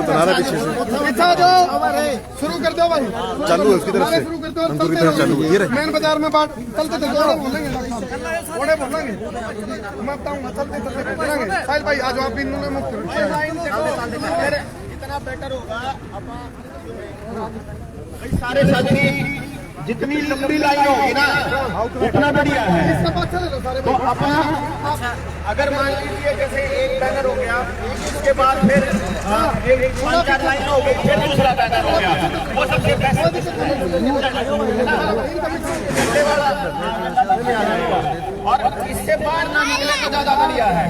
बना रहा पीछे से, शुरू कर दो भाई, चालू है उसकी तरफ से, शुरू कर दो, अंकुर की तरफ चालू है। ये रहे मेन बाजार में बात चलते थे, घोड़े बोलेंगे, मैं बताऊंगा, चलते चलते बोलेंगे। साहिल भाई आज आप इन्होंने मुक्त इतना बेटर होगा। सारे सदनी जितनी लंबी लाइन होगी ना उतना बढ़िया है। तो अपना अगर मान लीजिए जैसे एक बैनर हो गया, उसके बाद फिर एक 5-4 लाइन हो गई, फिर दूसरा बैनर हो गया, वो सबसे बेस्ट और इससे बाहर ना निकले तो ज्यादा बढ़िया है।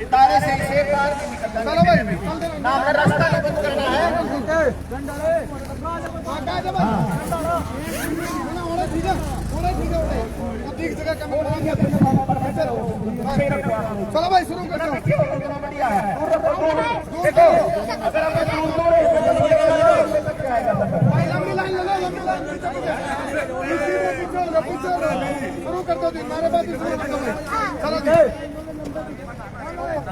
इतारे से इसे बाहर ना हमें रास्ता नहीं बंद करना है। चलो भाई शुरू कर दो। शुरू कर दो, मेरे बात चलो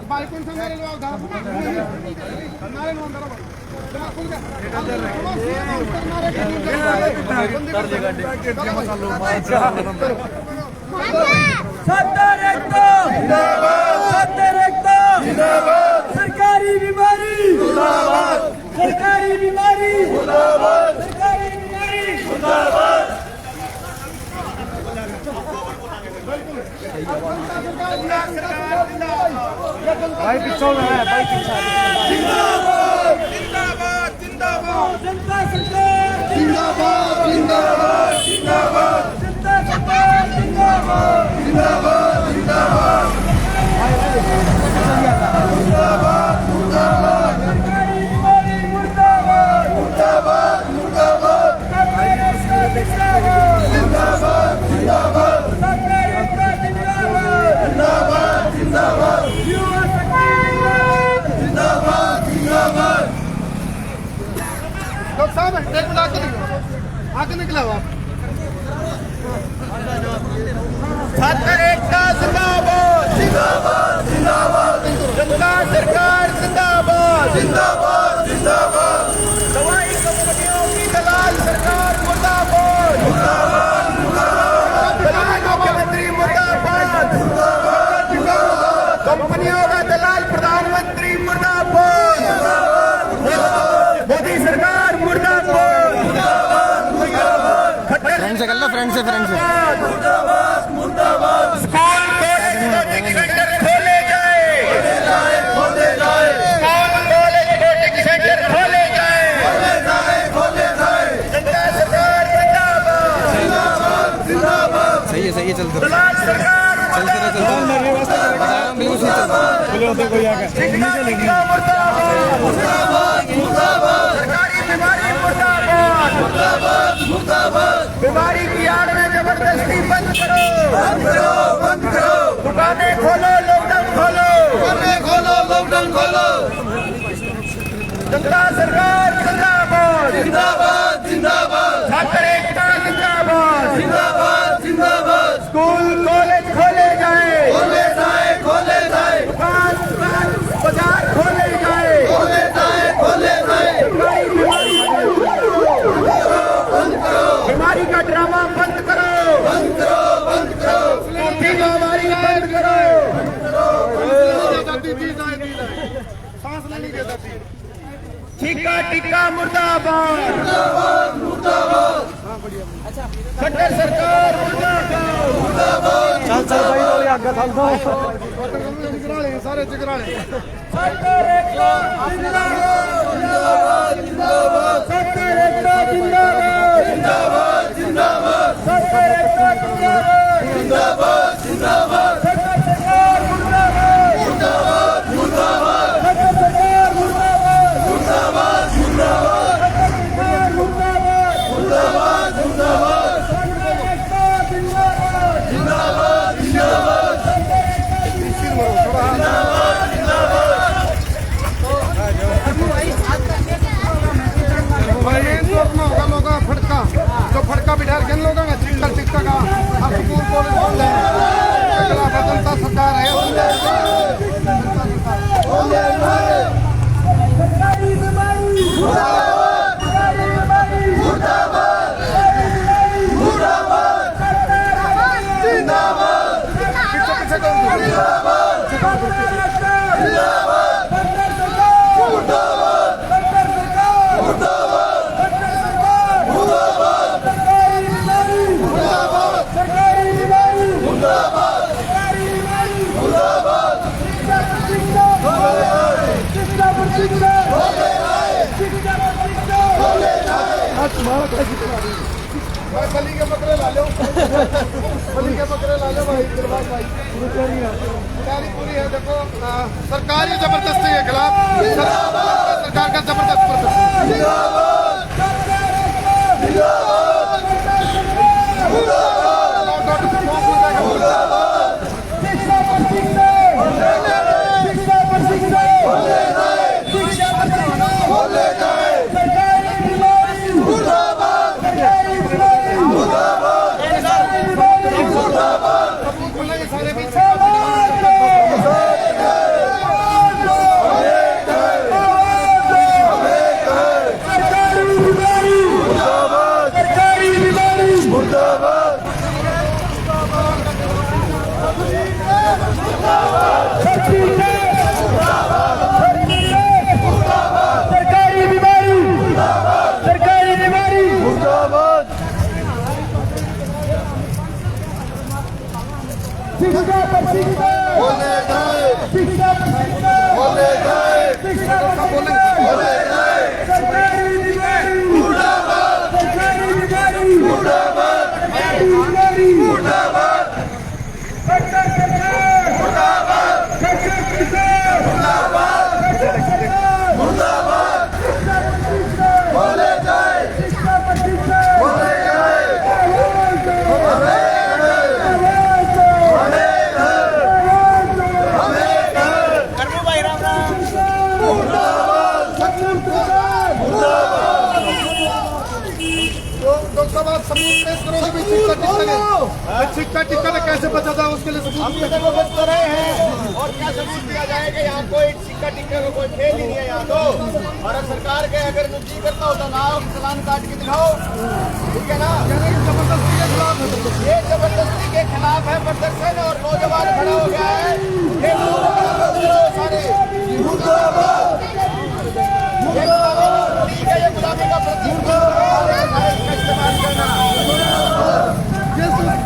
भाई, कौन सा मेरे लोग सरकारी बीमारी, सरकारी बीमारी, सरकारी बीमारी। भाई पिछोड़ में है, भाई जिंदाबाद जिंदाबाद जिंदाबाद, जनता सरकार जिंदाबाद जिंदाबाद जिंदाबाद, जनता सरकार जिंदाबाद जिंदाबाद जिंदाबाद, मुर्दाबाद मुर्दाबाद, सरकारी बीमारी मुर्दाबाद मुर्दाबाद मुर्दाबाद, सरकारी जिंदाबाद जिंदाबाद जिंदाबाद, सरकारी जिंदाबाद जिंदाबाद जिंदाबाद, युवा सरकार जिंदाबाद जिंदाबाद। डॉक्टर साहब एक मिनट आगे निकला हो आप। छात्र एकता जिंदाबाद जिंदाबाद जिंदाबाद, जनता सरकार जिंदाबाद जिंदाबाद जिंदाबाद, दवाई कंपनियों की दलाल सरकार मुर्दाबाद मुर्दाबाद मुर्दाबाद, दलाल मुख्यमंत्री मुर्दाबाद मुर्दाबाद मुर्दाबाद, कंपनियों का दलाल प्रधानमंत्री मुर्दाबाद मुर्दाबाद, मोदी सरकार मुर्दाबाद मुर्दाबाद मुर्दाबाद, फ्रेंड से कर लो, फ्रेंड से मुर्दाबाद मुर्दाबाद, स्कूल कॉलेज कोचिंग सेंटर खोले जाए, खोले जाए, स्कूल कॉलेज कोचिंग सेंटर खोले जाए, खोले जाए, जनता सरकार जिंदाबाद जिंदाबाद जिंदाबाद, सही है चलते रहो, दलाल सरकार चलते रहो, चलते रहो, बिल्कुल सही चल रहा है। मुर्दाबाद मुर्दाबाद, सरकारी बीमारी मुर्दाबाद मुर्दाबाद मुर्दाबाद, बीमारी की आड़ में जबरदस्ती बंद करो बंद करो बंद करो, दुकानें खोलो लॉकडाउन खोलो, दुकानें खोलो लॉकडाउन खोलो, जनता सरकार जिंदाबाद जिंदाबाद जिंदाबाद, छात्र एकता जिंदाबाद जिंदाबाद जिंदाबाद, स्कूल कॉलेज खोले जाए, खोले जाए, खोले जाए, दुकान बाजार खोले जाए, खोले जाए, खोले जाए, बीमारी का ड्रामा बंद करो बंद करो बंद करो, बीमारी बंद करो, सांस लेने की आजादी। टीका टीका मुर्दाबाद मुर्दाबाद मुर्दाबाद, खट्टर सरकार मुर्दाबाद मुर्दाबाद, चल चल भाई वाले आगे चल दो, जिगराले सारे जिगराले। सरकार एकता जिंदाबाद जिंदाबाद जिंदाबाद, सरकार एकता जिंदाबाद जिंदाबाद जिंदाबाद, सरकार एकता जिंदाबाद जिंदाबाद जिंदाबाद, सरकार सरकार मुर्दाबाद मुर्दाबाद मुर्दाबाद, सरकार सरकार मुर्दाबाद मुर्दाबाद मुर्दाबाद, सरकार मुर्दाबाद मुर्दाबाद मुर्दाबाद, सरकार एकता जिंदाबाद जिंदाबाद जिंदाबाद, सरकार एकता जिंदाबाद जिंदाबाद। फटका भी डाल के लोगों का चिक्का चिक्का का स्कूल कॉलेज बलि के बकरे ला लो, बलि के बकरे ला लो भाई, दिलबाग भाई। तैयारी पूरी है। देखो सरकार की जबरदस्ती के खिलाफ सरकार का जबरदस्त सिक्का टिक्का में कैसे बचा था उसके लिए सबूत बच रहे हैं। और क्या सबूत दिया जाएगा? यहाँ कोई सिक्का टिक्का का कोई खेल ही नहीं है। यहाँ तो भारत सरकार के अगर जी करता हो तो लाओ, चालान काट के दिखाओ, ठीक है ना। जबरदस्ती के खिलाफ, ये जबरदस्ती के खिलाफ है प्रदर्शन। और नौजवान खड़ा हो गया है, ये सारे ठीक है, ये गुलामी का प्रतीक इस्तेमाल करना।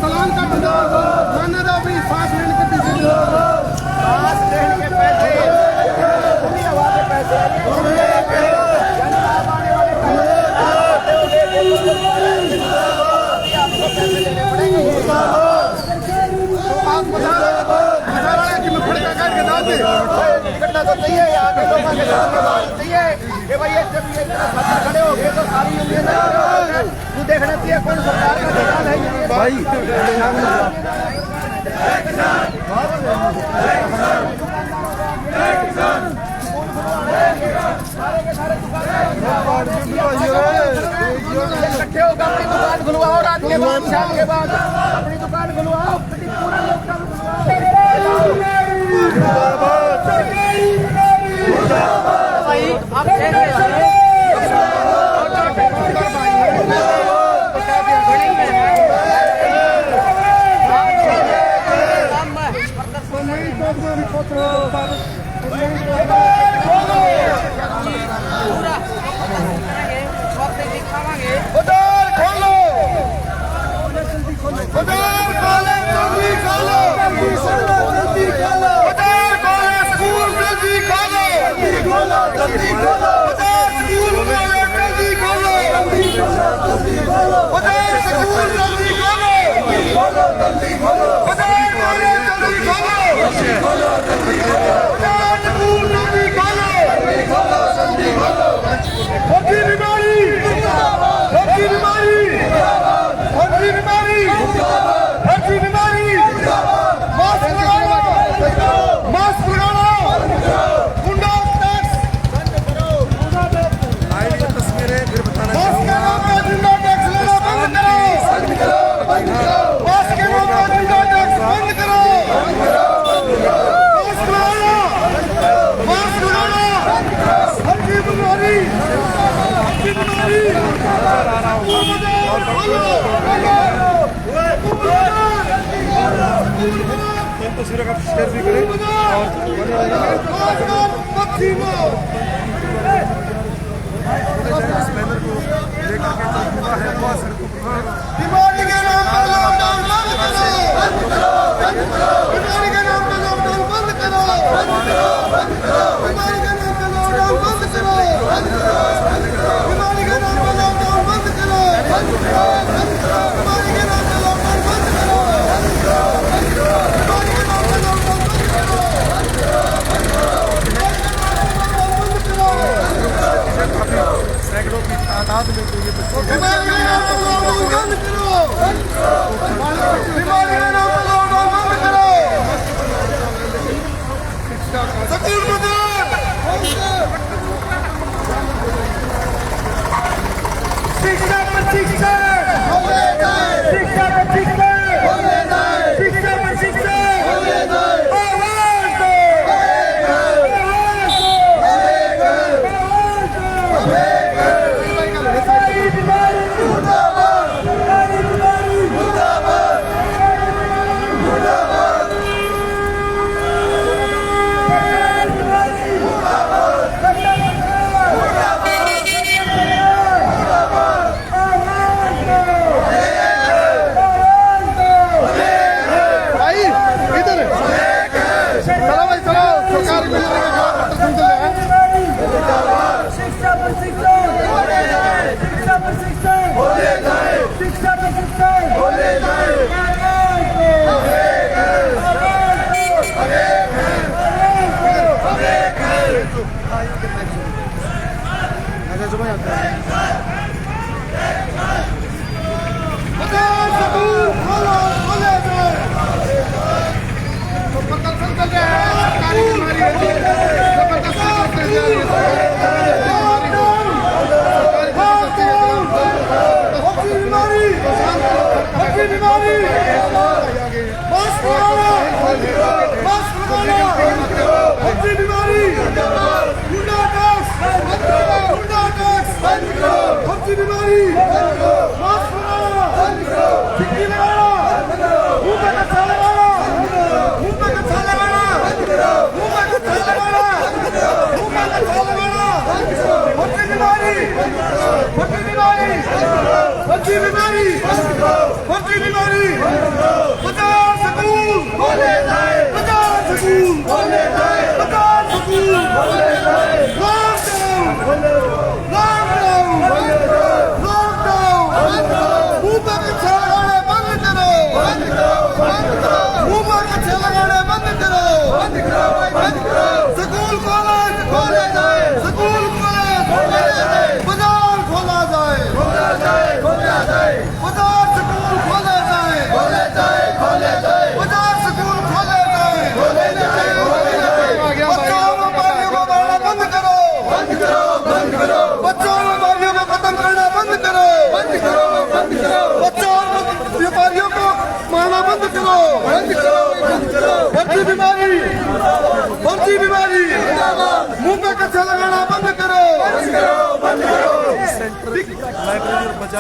चालान का मान्य था अपनी सांस लेने के पीछे, सांस लेने के पैसे, खुली हवा के पैसे, आपको पैसे लेने पड़ेंगे। आप बता कि मैं फड़का काट के दाद दे निकलना तो चाहिए। यहाँ के लोगों के साथ चाहिए कि भाई ये जब ये छात्र खड़े हो गए तो सारी यूनियन तू देखना चाहिए कौन सरकार का ध्यान है भाई। इकट्ठे होकर अपनी दुकान खुलवाओ, रात के बाद शाम के बाद अपनी दुकान खुलवाओ, पूरा लॉकडाउन तस्वीरों का शेयर भी करें और इस बैनर को लेकर के जो युवा है वो सड़कों पर बीमारी के नाम पर लॉकडाउन बंद करो, बीमारी के नाम पर लॉकडाउन बंद करो, बीमारी के नाम पर लॉकडाउन बंद करो, बीमारी के नाम पर लॉकडाउन बंद करो।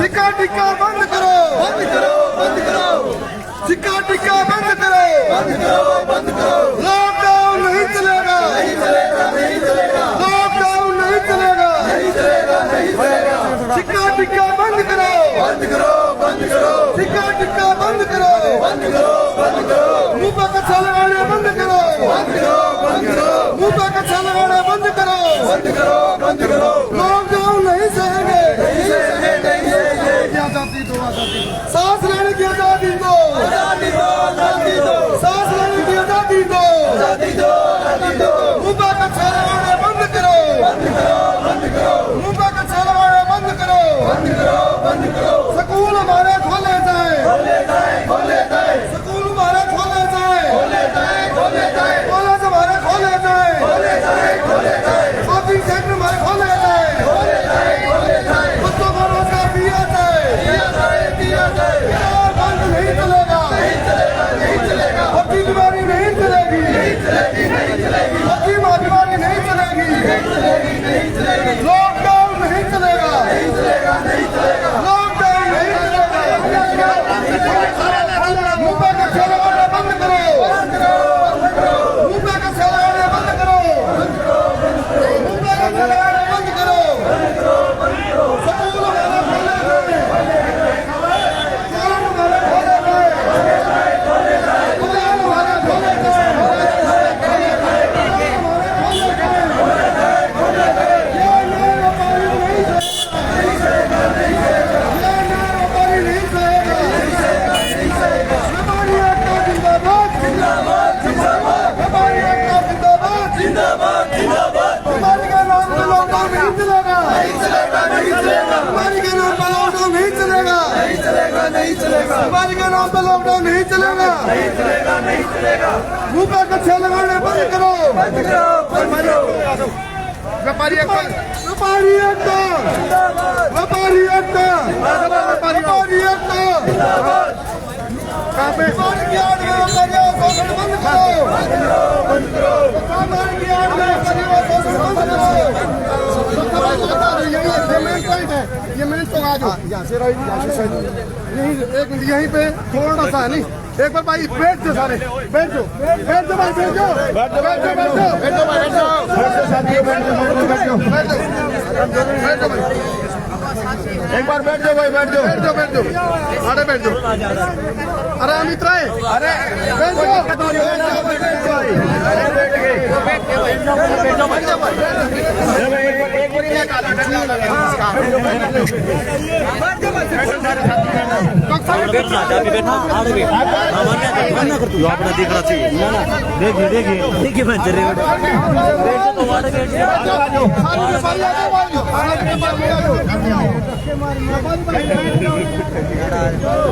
सिक्का टिक्का बंद करो, बंद करो, बंद करो। सिक्का टिक्का बंद करो, बंद करो, बंद करो। लॉकडाउन नहीं चलेगा, नहीं चलेगा, नहीं चलेगा। लॉकडाउन नहीं चलेगा, नहीं चलेगा, नहीं चलेगा। सिक्का टिक्का बंद करो, बंद करो, बंद करो। सिक्का टिक्का बंद करो, बंद करो, बंद करो। मुंह पर कच्छा लगाना बंद करो, बंद करो, बंद करो। मुंह पर कच्छा लगाना बंद करो, बंद करो, बंद करो। लॉकडाउन नहीं सहेंगे, नहीं सहेंगे, नहीं सहेंगे। आजादी दो, आजादी दो। सांस लेने की आजादी दो, आजादी दो, आजादी दो। सांस लेने की आजादी दो, आजादी दो, आजादी दो। मुंह पर कच्छा लगाना बंद करो, बंद करो, बंद करो। मुंह पर कच्छा लगाना बंद करो, बंद करो, बंद करो। स्कूल हमारे खोले जाए, खोले जाए, खोले जाए। स्कूल हमारे खोले जाए, खोले जाए, खोले जाए। कॉलेज हमारे खोले जाए, खोले जाए, खोले जाए। शॉपिंग सेंटर हमारे खोले जाए, खोले जाए, खोले जाए। बच्चों को रोजगार दिया जाए, दिया जाए, दिया जाए। बिहार बंद नहीं चलेगा, नहीं चलेगा, नहीं चलेगा। हड्डी बीमारी नहीं चलेगी, नहीं चलेगी, नहीं चलेगी। हड्डी बीमारी नहीं चलेगी, नहीं चलेगी, नहीं चलेगी। लॉकडाउन नहीं चलेगा, नहीं चलेगा, नहीं चलेगा। लॉकडाउन नहीं चलेगा। मुंह पे कच्छा लगाना बंद करो, बंद करो, बंद करो। मुंह पे कच्छा लगाना बंद करो, बंद करो, बंद करो। मुंह पे कच्छा लगाना बंद करो, बंद करो, बंद करो। स्कूल हमारे खोले गए, दुकान हमारे खोले गए, दुकान हमारे खोले गए, दुकान हमारे खोले गए। बीमारी के नाम पे लॉकडाउन नहीं चलेगा, नहीं चलेगा, नहीं चलेगा। मुंह पे कच्छे लगाने बंद करो, बंद करो, बंद करो। व्यापारी एकता, व्यापारी एकता, व्यापारी एकता, व्यापारी एकता। कहाँ पे व्यापारी की आड़ में करियो शोषण बंद करो, बंद करो, बंद करो। व्यापारी की आड़ में करियो शोषण बंद करो। ये मेन पॉइंट है, ये मेन तो आ जाओ यहाँ से राइट, यहाँ से साइड, यहीं एक मिनट यहीं पे थोड़ा सा नहीं। एक बार भाई बैठ जाओ, सारे बैठ जाओ, बैठ जाओ भाई, बैठ जाओ, बैठ जाओ, बैठ जाओ, बैठ जाओ, बैठ जाओ, बैठ जाओ साथियों, बैठ जाओ, बैठ जाओ, बैठ जाओ, बैठ जाओ भाई, एक बार बैठ जाओ भाई, बैठ जाओ, बैठ जाओ, बैठ जाओ, अरे बैठ जाओ। अरे अमित राय, अरे बैठ जाओ, बैठ जाओ, बैठ जाओ, अरे बैठ गए, बैठ जाओ, बैठ जाओ, बैठ जाओ, बैठ जाओ, एक बार ये काला बैठ अपना देख रहा चाहिए ना ना देखिए देखिए देखिए मैं चले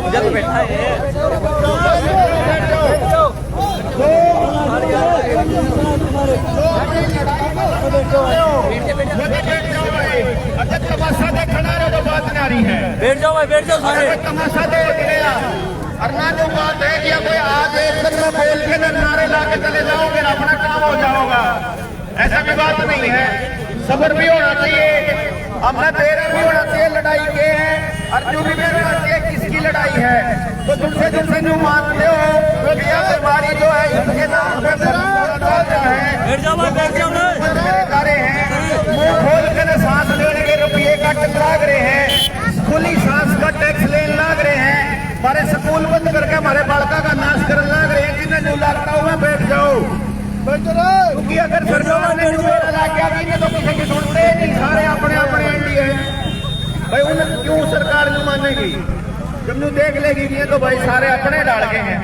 जब बैठा है तमाशा देख खड़ा रहे तो बात ना रही है। बैठ जाओ भाई, बैठ जाओ सारे। तमाशा देख गया और ना जो बात है कि कोई आज एक दिन में बोल के नारे ला के चले जाओगे ना अपना काम हो जाओगा, ऐसा भी बात नहीं है। सब्र भी होना चाहिए, अपना तेरा भी होना चाहिए। लड़ाई के है अर्जुन भी होना चाहिए किसकी लड़ाई है। तो तुमसे तुमसे जो मानते हो तो यह बीमारी जो है इसके नाम पे बैठ जाओ भाई, बैठ जाओ मुंह खोल कर सांस लेने के रुपये का टकराग रहे हैं, खुली सांस का टैक्स लेने लग रहे हैं, हमारे स्कूल बंद करके हमारे बालका का नाश करने लग रहे हैं। जिन्हें जो लगता हुआ बैठ जाओ, क्योंकि अगर सरकार ने तो किसी की सुनते नहीं, सारे अपने अपने एंडी है भाई। उन्हें क्यों सरकार नहीं मानेगी, जब न्यू देख लेगी ये तो भाई सारे अपने डाल के हैं।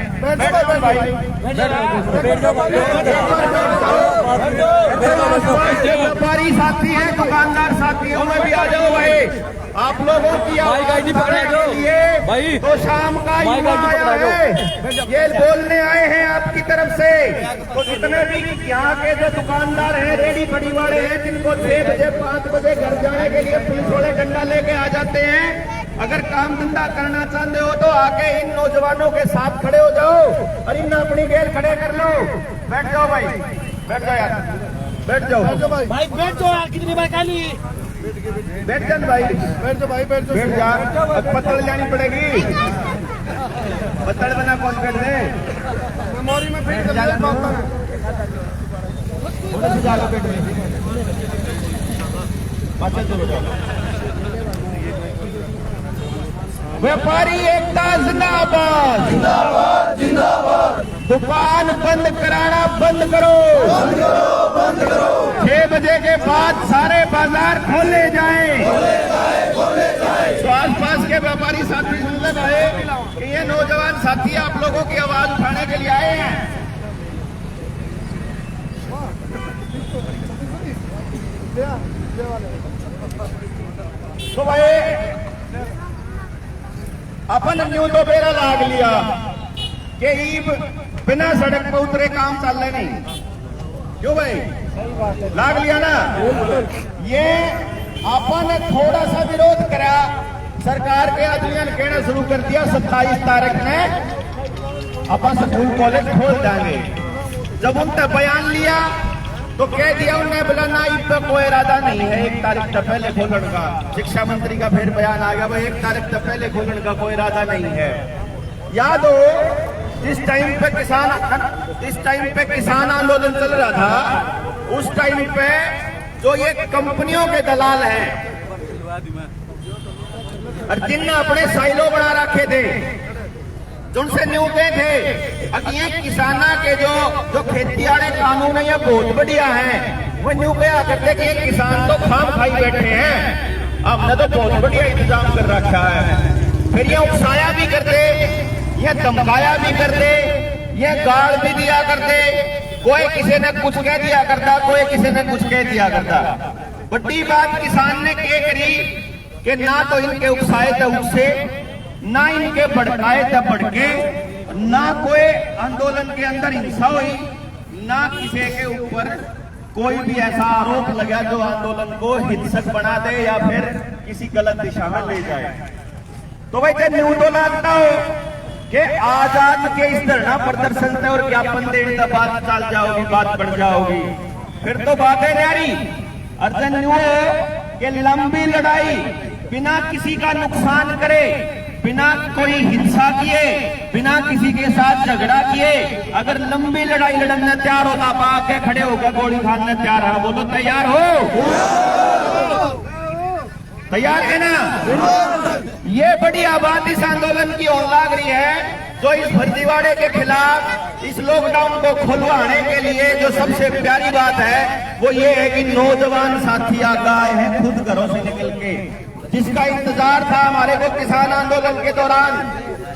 व्यापारी साथी है, दुकानदार साथी है, उन्हें भी आ जाओ भाई। आप लोगों की आवाज उठाने के लिए तो शाम का युवा आया है, ये बोलने आए हैं आपकी तरफ से। तो जितने भी यहाँ के जो दुकानदार हैं, रेडी फड़ी वाले हैं, जिनको 6 बजे 5 बजे घर जाने के लिए पुलिस वाले डंडा लेके आ जाते हैं, अगर काम धंधा करना चाहते हो तो आके इन नौजवानों के साथ खड़े हो जाओ और इन अपनी गेल खड़े कर लो। बैठ जाओ भाई, बैठ जाओ यार, बैठ जाओ भाई, बैठ जाओ यार, कितनी बार खाली बैठ जाओ भाई, बैठ जाओ भाई, बैठ जाओ, बैठ यार। पत्तल जानी पड़ेगी, पत्तल बना कौन कर दे मेमोरी में फिट कर व्यापारी एकता जिंदाबाद, जिंदाबाद, जिंदाबाद। दुकान बंद कराना बंद करो, बंद करो, बंद करो। 6 बजे के बाद सारे बाजार खोले जाएं, खोले जाएं, खोले जाएं। तो आसपास के व्यापारी साथी सुन ले भाई कि ये नौजवान साथी आप लोगों की आवाज उठाने के लिए आए हैं। तो भाई अपन न्यू तो बेरा लाग लिया कि ईब बिना सड़क पे उतरे काम चल रहे नहीं, क्यों भाई लाग लिया ना। ये अपन थोड़ा सा विरोध करा, सरकार के आदमी ने कहना शुरू कर दिया 27 तारीख ने अपन स्कूल कॉलेज खोल देंगे। जब उनने बयान लिया तो कह दिया उन्हें बुलाना ईब का कोई इरादा नहीं है, 1 तारीख से पहले खोलने का। शिक्षा मंत्री का फिर बयान आ गया भाई 1 तारीख से पहले खोलने का कोई इरादा नहीं है। याद हो जिस टाइम पे किसान आंदोलन चल रहा था, उस टाइम पे जो ये कंपनियों के दलाल हैं और जिनने अपने साइलो बना रखे थे, जिनसे न्यूते थे ये किसाना के जो खेती वाले कानून है ये बहुत बढ़िया है, वो न्यू क्या करते कि ये किसान तो खाम खाई बैठे हैं, हमने तो बहुत बढ़िया इंतजाम कर रखा है। फिर ये उकसाया भी करते, ये धमकाया भी करते, ये गाड़ भी दिया करते, कोई किसी ने कुछ कह दिया करता, कोई किसी ने कुछ कह दिया करता। बड़ी बात किसान ने क्या करी कि ना तो इनके उकसाए थे उससे, ना इनके भड़काए तब भड़के, ना कोई आंदोलन के अंदर हिंसा हुई, ना किसी के ऊपर कोई भी ऐसा आरोप लगा जो आंदोलन को हिंसक बना दे या फिर किसी गलत दिशा में ले जाए। तो भाई जब न्यू तो लगता हो कि आजाद के इस धरना प्रदर्शन से और ज्ञापन देने का बात चल जाओगी, बात बढ़ जाओगी, फिर तो बात है न्यारी। अर्जन न्यू कि लंबी लड़ाई बिना किसी का नुकसान करे, बिना कोई हिंसा किए, बिना किसी के साथ झगड़ा किए, अगर लंबी लड़ाई लड़ने तैयार होता बाग के खड़े होकर गोली खाने तैयार है, बोलो तैयार हो? तैयार है ना? ये बड़ी आबादी इस आंदोलन की ओर लाग रही है, जो इस फर्जीवाड़े के खिलाफ, इस लॉकडाउन को खुलवाने के लिए जो सबसे प्यारी बात है वो ये है कि नौजवान साथी आगे आए हैं खुद घरों से निकल के, जिसका इंतजार था हमारे को किसान आंदोलन के दौरान।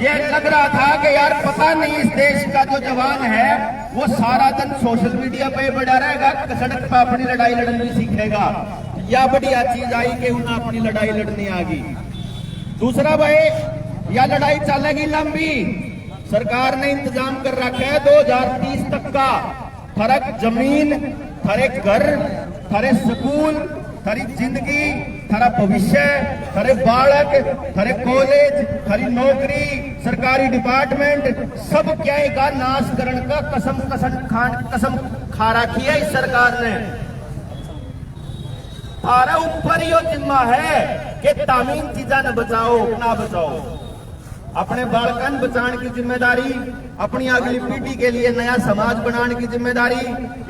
ये लग रहा था कि यार पता नहीं इस देश का जो जवान है वो सारा दिन सोशल मीडिया पे बढ़ा रहेगा, सड़क पर अपनी लड़ाई लड़नी सीखेगा, या बढ़िया चीज आई कि उन्हें अपनी लड़ाई लड़नी आ गई। दूसरा भाई, यह लड़ाई चलेगी लंबी। सरकार ने इंतजाम कर रखा है 2030 तक का, थारे जमीन, थारे घर, थारे स्कूल, थारी जिंदगी, थारा भविष्य, थारे बालक, थारे कॉलेज, थारी नौकरी, सरकारी डिपार्टमेंट सब क्या का नाश करने का कसम खा रखी है इस सरकार ने। तारा ऊपर ही जिम्मा है कि तामीन चीजा न बचाओ ना बचाओ, अपने बालकन बचाने की जिम्मेदारी, अपनी अगली पीढ़ी के लिए नया समाज बनाने की जिम्मेदारी,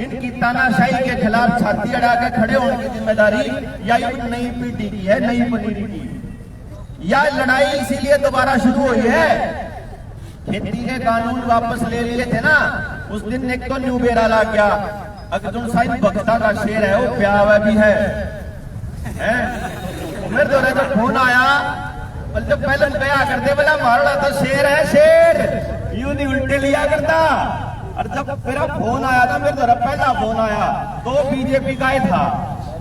इनकी तानाशाही के खिलाफ छाती अड़ा के खड़े होने की जिम्मेदारी या नई पीढ़ी की है, नई पनीरी की। यह लड़ाई इसीलिए दोबारा शुरू हुई है। खेती के कानून वापस ले लिए थे ना, उस दिन एक तो न्यू बेरा ला गया, अर्जुन साहिब बख्ता का शेर है वो प्या हुआ भी है। मेरे द्वारा जब फोन आया, जब पहले गया करते बोला मारना तो शेर है, शेर यूं नहीं उल्टे लिया करता। और जब मेरा फोन आया था, मेरे द्वारा पहला फोन आया तो बीजेपी का ही था,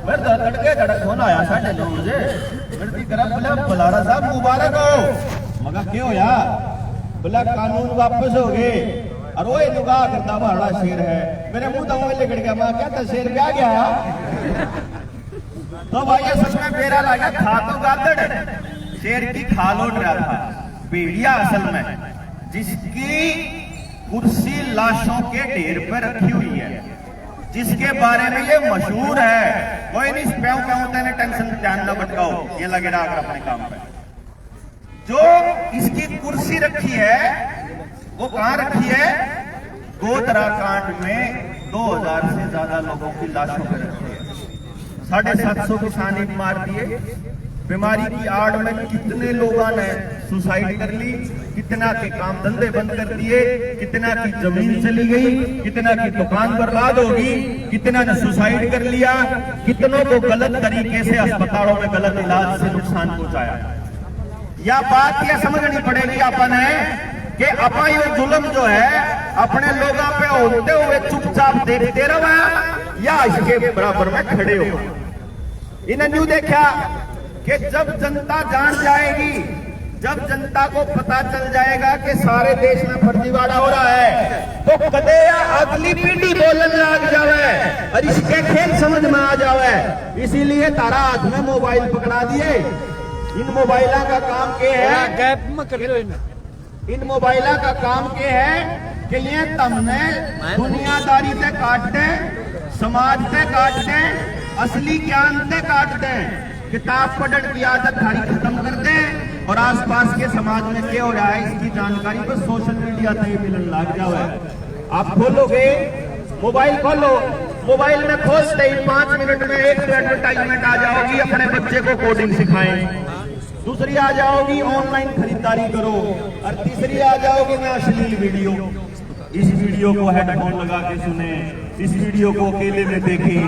मेरे द्वारा तड़के तड़क फोन आया 9:30 बजे, मेरी तरफ बोला बलारा साहब मुबारक हो। मगर क्यों यार? बोला कानून वापस हो गए और वो नुगा करता मारना शेर है। मेरे मुंह तो लेकर गया, मैं क्या था शेर क्या गया? तो भाई ये सच में बेरा लगा, खा तो गादड़ शेर की खाल उठ रहा था, भेड़िया असल में जिसकी कुर्सी लाशों के ढेर पर रखी हुई है, जिसके बारे में ये मशहूर है। कोई नहीं प्याऊ क्या होता है, टेंशन ध्यान न भटकाओ, ये लगे रहा अपने काम पे। जो इसकी कुर्सी रखी है वो कहां रखी है? गोधराकांड में 2000 से ज्यादा लोगों की लाशों पर रखी है, 750 किसान मार दिए, बीमारी की आड़ में कितने लोगों ने सुसाइड कर ली, कितना के काम धंधे बंद कर दिए, कितना की जमीन चली गई, कितना की दुकान बर्बाद होगी, कितना ने सुसाइड कर लिया, कितनों को गलत तरीके से अस्पतालों में गलत इलाज से नुकसान पहुंचाया। यह बात यह समझनी पड़ेगी अपन है कि अपा ये जुल्म जो है अपने लोगों पे होते हुए चुपचाप देखते रहा या इसके बराबर में खड़े हो। इन्हें न्यू देखा कि जब जनता जान जाएगी, जब जनता को पता चल जाएगा कि सारे देश में फर्जीवाड़ा हो रहा है, तो कदे या अगली पीढ़ी बोलने लग जावे और इसके खेल समझ में आ जावे। इसीलिए तारा हाथ में मोबाइल पकड़ा दिए। इन मोबाइलों का काम क्या है? गैप में कर लो। इन मोबाइलों का काम क्या है कि ये तमने दुनियादारी से काट दे, समाज से काट दे, असली ज्ञान से काट दे, किताब पढ़ने की आदत थारी खत्म कर दे और आसपास के समाज में क्या हो रहा है इसकी जानकारी बस सोशल मीडिया से ही मिलने लग जाए। आप खोलोगे मोबाइल, खोलो मोबाइल में खोलते ही 5 मिनट में एक एडवर्टाइजमेंट आ जाओगी, अपने बच्चे को कोडिंग सिखाएं। दूसरी आ जाओगी ऑनलाइन खरीदारी करो, और तीसरी आ जाओगी मैं अश्लील वीडियो। इस वीडियो को हेडफोन लगा के सुने, इस वीडियो को अकेले में देखें,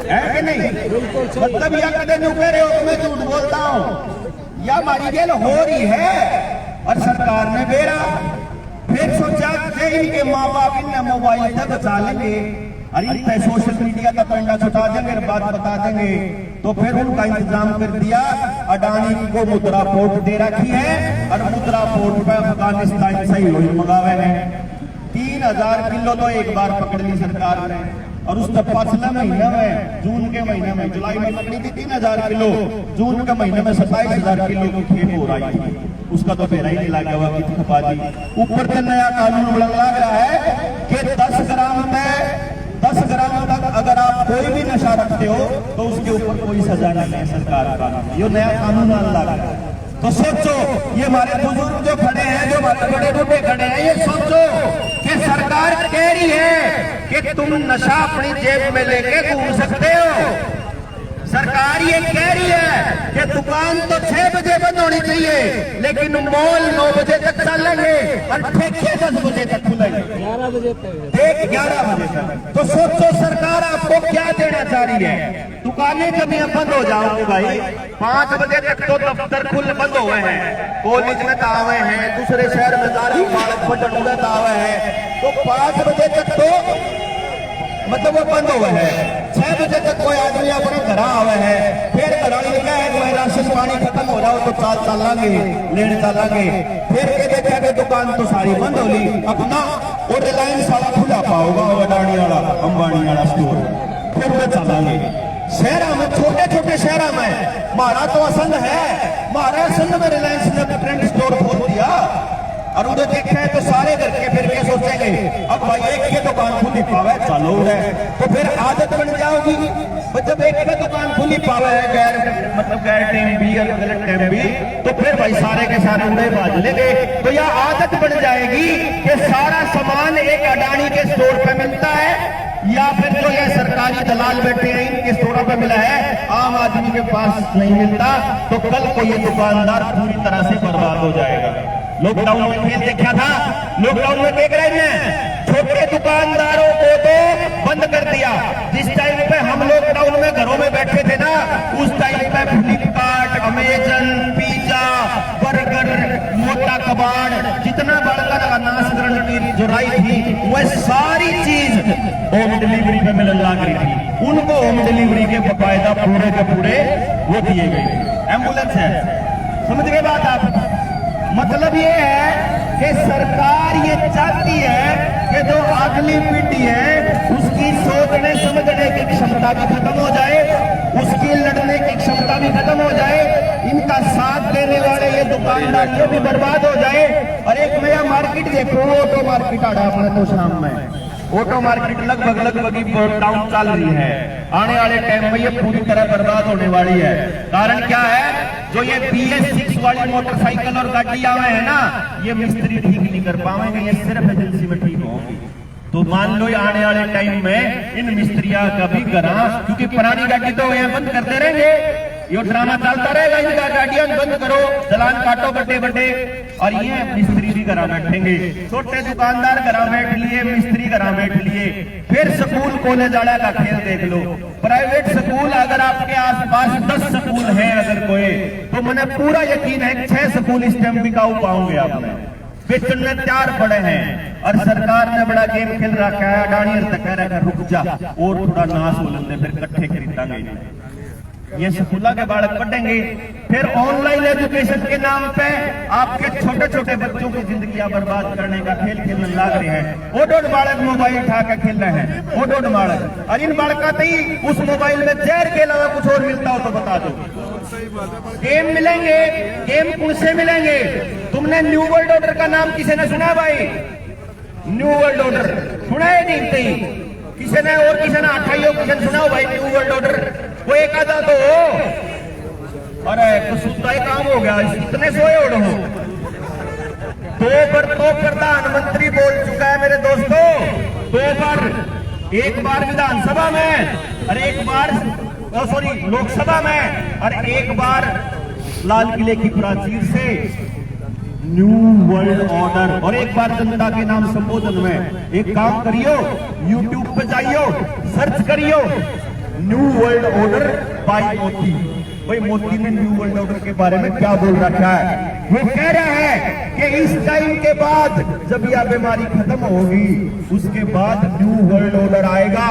है कि नहीं? मतलब या कदे नु कह रहे हो तो मैं झूठ बोलता हूं, या हमारी जेल हो रही है और सरकार ने बेरा। फिर सोचा कि इनके माँ बाप इन्हें मोबाइल से बचा लेंगे, अरे पे सोशल मीडिया का पंडा छुटा देंगे, बात बता देंगे। तो फिर उनका इंतजाम कर दिया, अडानी को मुद्रा पोर्ट दे रखी है और मुद्रा पोर्ट पे अफगानिस्तान से ही मंगावे हैं। 3000 किलो तो एक बार पकड़ ली सरकार ने, और उस पिछले महीने में जून के महीने में जुलाई में पकड़ी थी 3000 किलो, जून के महीने में 27,000 किलो की खेप हो रही थी। उसका तो फेरा ही नहीं लगा हुआ कि खपादी। ऊपर से नया कानून लग रहा है कि 10 ग्राम तक अगर आप कोई भी नशा रखते हो तो उसके ऊपर कोई सजा नहीं है सरकार का। ये नया कानून लग रहा है। तो सोचो, ये हमारे बुजुर्ग जो खड़े हैं, जो हमारे बड़े बूढ़े खड़े हैं, ये सोचो कि सरकार कह रही है कि तुम नशा अपनी जेब में लेके घूम सकते हो। सरकार ये कह रही है कि दुकान तो 6 बजे बंद होनी चाहिए, लेकिन मॉल 9 बजे तक चलेंगे और ठेके 10 बजे तक खुलेंगे, 11 बजे तक। तो सोचो सरकार आपको क्या देना चाह रही है। दुकानें कभी बंद हो जाओगी भाई, 5 बजे तक तो दफ्तर खुल बंद हुए हैं, कॉलेज में तावे हैं, दूसरे शहर में दारू बालक पटन में तावे हैं। तो 5 बजे तक तो मतलब वो बंद हुआ है। 6 बजे तक कोई आदमी अपने घर आवे है, फिर घरानी लिखा है कोई राशन पानी खत्म हो जाओ तो चलांगे लेने चलांगे। फिर के देखा कि दुकान तो सारी बंद हो ली, अपना और रिलायंस वाला खुला पाओगा, अडानी वाला अंबानी वाला स्टोर, फिर वो चलांगे। शहर में, छोटे छोटे शहर में हमारा तो असंध है, हमारा असंध में रिलायंस ने ट्रेंड स्टोर खोल दिया और उधर देखा है तो सारे घर के फिर के सोचेंगे अब भाई एक के दुकान खुली पावे चलो है, तो फिर आदत बन जाओगी। जब एक के दुकान खुली पावे है गैर टाइम भी और गलत टाइम भी, तो फिर भाई सारे के सारे उड़े बाज लेंगे। तो यह आदत बन जाएगी कि सारा सामान एक अडानी के स्टोर पे मिलता है, या फिर जो ये सरकारी दलाल बैठे हैं इनके स्टोरों पे मिला है, आम आदमी के पास नहीं मिलता। तो कल को ये दुकानदार पूरी तरह से बर्बाद हो जाएगा। लॉकडाउन में खेल देखा था, लॉकडाउन में देख रहे हैं छोटे दुकानदारों को तो बंद कर दिया। जिस टाइम पे हम लॉकडाउन में घरों में बैठे थे ना, उस टाइम पे फ्लिपकार्ट, अमेजन, पिज्जा, बर्गर, मोटा कबाड़, जितना बड़कर अनाज की जुराई थी वह सारी चीज होम डिलीवरी पे मिलने लग रही थी। उनको होम डिलीवरी के बाकायदा पूरे के पूरे वो दिए गए। एम्बुलेंस है, समझ गए बात आप। मतलब ये है कि सरकार ये चाहती है कि जो अगली पीढ़ी है उसकी सोचने समझने की क्षमता भी खत्म हो जाए, उसकी लड़ने की क्षमता भी खत्म हो जाए, इनका साथ देने वाले ये दुकानदार ये भी बर्बाद हो जाए। और एक नया मार्केट देखो, ऑटो मार्केट आ रहा है तो शाम में ऑटो मार्केट लगभग डाउन चल रही है। आने वाले टाइम में ये पूरी तरह बर्बाद होने वाली है। कारण क्या है, जो ये BS6 वाली मोटरसाइकिल और गाड़ियां हैं ना, ये मिस्त्री ठीक नहीं कर पाएंगे, ये सिर्फ एजेंसी में ठीक होगी। तो मान लो आने वाले टाइम में इन मिस्त्रियों का भी करा, क्योंकि पुरानी गाड़ी तो यहाँ बंद करते रहेंगे, ये ड्रामा चलता रहेगा, इनका गाड़ियां बंद करो, चलान काटो बड़े बड़े, और ये मिस्त्री भी घरा बैठेंगे। छोटे दुकानदार घरा बैठ लिए, मिस्त्री घरा बैठ लिए। फिर स्कूल कॉलेज वाला का खेल देख लो। प्राइवेट स्कूल अगर आपके आसपास 10 स्कूल है अगर कोई, तो मैंने पूरा यकीन है 6 स्कूल इस टाइम बिकाऊ पाओगे आपने, बेचन में तैयार पड़े हैं। और सरकार ने बड़ा गेम खेल रखा है, अडानी तक कह रहा है रुक जा और थोड़ा नाश हो लेते, फिर इकट्ठे खरीदेंगे। ये स्कूल के बालक पढ़ेंगे, फिर ऑनलाइन एजुकेशन के नाम पे आपके छोटे छोटे बच्चों की जिंदगियां बर्बाद करने का खेल खेलने लग रहे हैं। ओडोड बालक मोबाइल उठा कर खेल रहे हैं, ओडोड बालक, और इन बालक ही उस मोबाइल में जहर के अलावा कुछ और मिलता हो तो बता दो। गेम मिलेंगे, गेम कौन से मिलेंगे? तुमने न्यू वर्ल्ड ऑर्डर का नाम किसी ने सुना भाई? न्यू वर्ल्ड ऑर्डर सुना है नहीं? किसी ने और किसी ने अठाइयों किसी ने सुना हो भाई न्यू वर्ल्ड ऑर्डर? वो एक आधा तो हो। अरे कुछ काम हो गया, इतने सोए उड़ हो। तो प्रधानमंत्री बोल चुका है मेरे दोस्तों, 2 बार, एक बार विधानसभा में और एक बार लोकसभा में, और एक बार लाल किले की प्राचीर से न्यू वर्ल्ड ऑर्डर, और एक बार जनता के नाम संबोधन में। एक काम करियो, YouTube पे जाइयो, सर्च करियो new world order by Modi. भाई मोदी ने न्यू वर्ल्ड ऑर्डर के बारे में क्या बोल रखा है? वो कह रहा है कि इस टाइम के बाद जब यह बीमारी खत्म होगी उसके बाद न्यू वर्ल्ड ऑर्डर आएगा,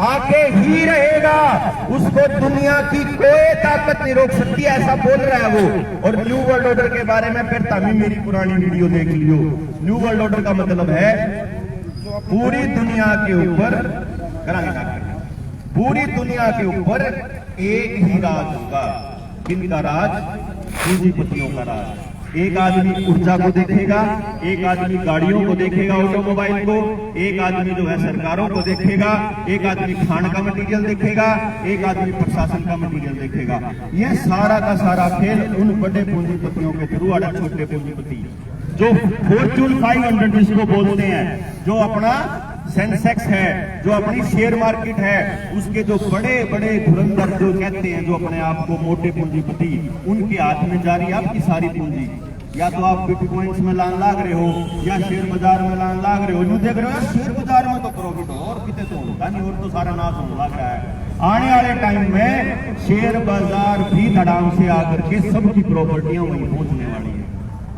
आके ही रहेगा, उसको दुनिया की कोई ताकत नहीं रोक सकती, ऐसा बोल रहा है वो। और न्यू वर्ल्ड ऑर्डर के बारे में फिर तभी मेरी पुरानी वीडियो देख लियो। न्यू वर्ल्ड ऑर्डर का मतलब है पूरी दुनिया के ऊपर पूरी दुनिया के ऊपर एक ही राज होगा। किनका राज? पूंजीपतियों का राज। एक आदमी ऊर्जा को देखेगा, एक आदमी गाड़ियों को देखेगा, ऑटोमोबाइल को, एक आदमी जो है सरकारों को देखेगा, एक आदमी खान का मटेरियल देखेगा, एक आदमी प्रशासन का मटेरियल देखेगा। यह सारा का सारा खेल उन बड़े पूंजीपतियों के थ्रू और छोटे पूंजीपति जो फॉर्च्यून 500 जिसको बोलते हैं, जो अपना सेंसेक्स है, जो अपनी शेयर मार्केट है, उसके जो बड़े बड़े धुरंधर जो कहते हैं, जो अपने आप को मोटे पूंजीपति, उनके हाथ में जा रही है आपकी सारी पूंजी। या तो आप बिटकॉइंस में लान लाग रहे हो या शेयर बाजार में लान लाग रहे हो। यूं देख रहे हो शेयर बाजार में तो प्रॉफिट हो और कितने तो होता नहीं, और तो सारा नाश होने लग रहा है। आने वाले टाइम में शेयर बाजार भी धड़ाम से आकर के सबकी प्रॉपर्टियां वहीं पहुंचने वाली है।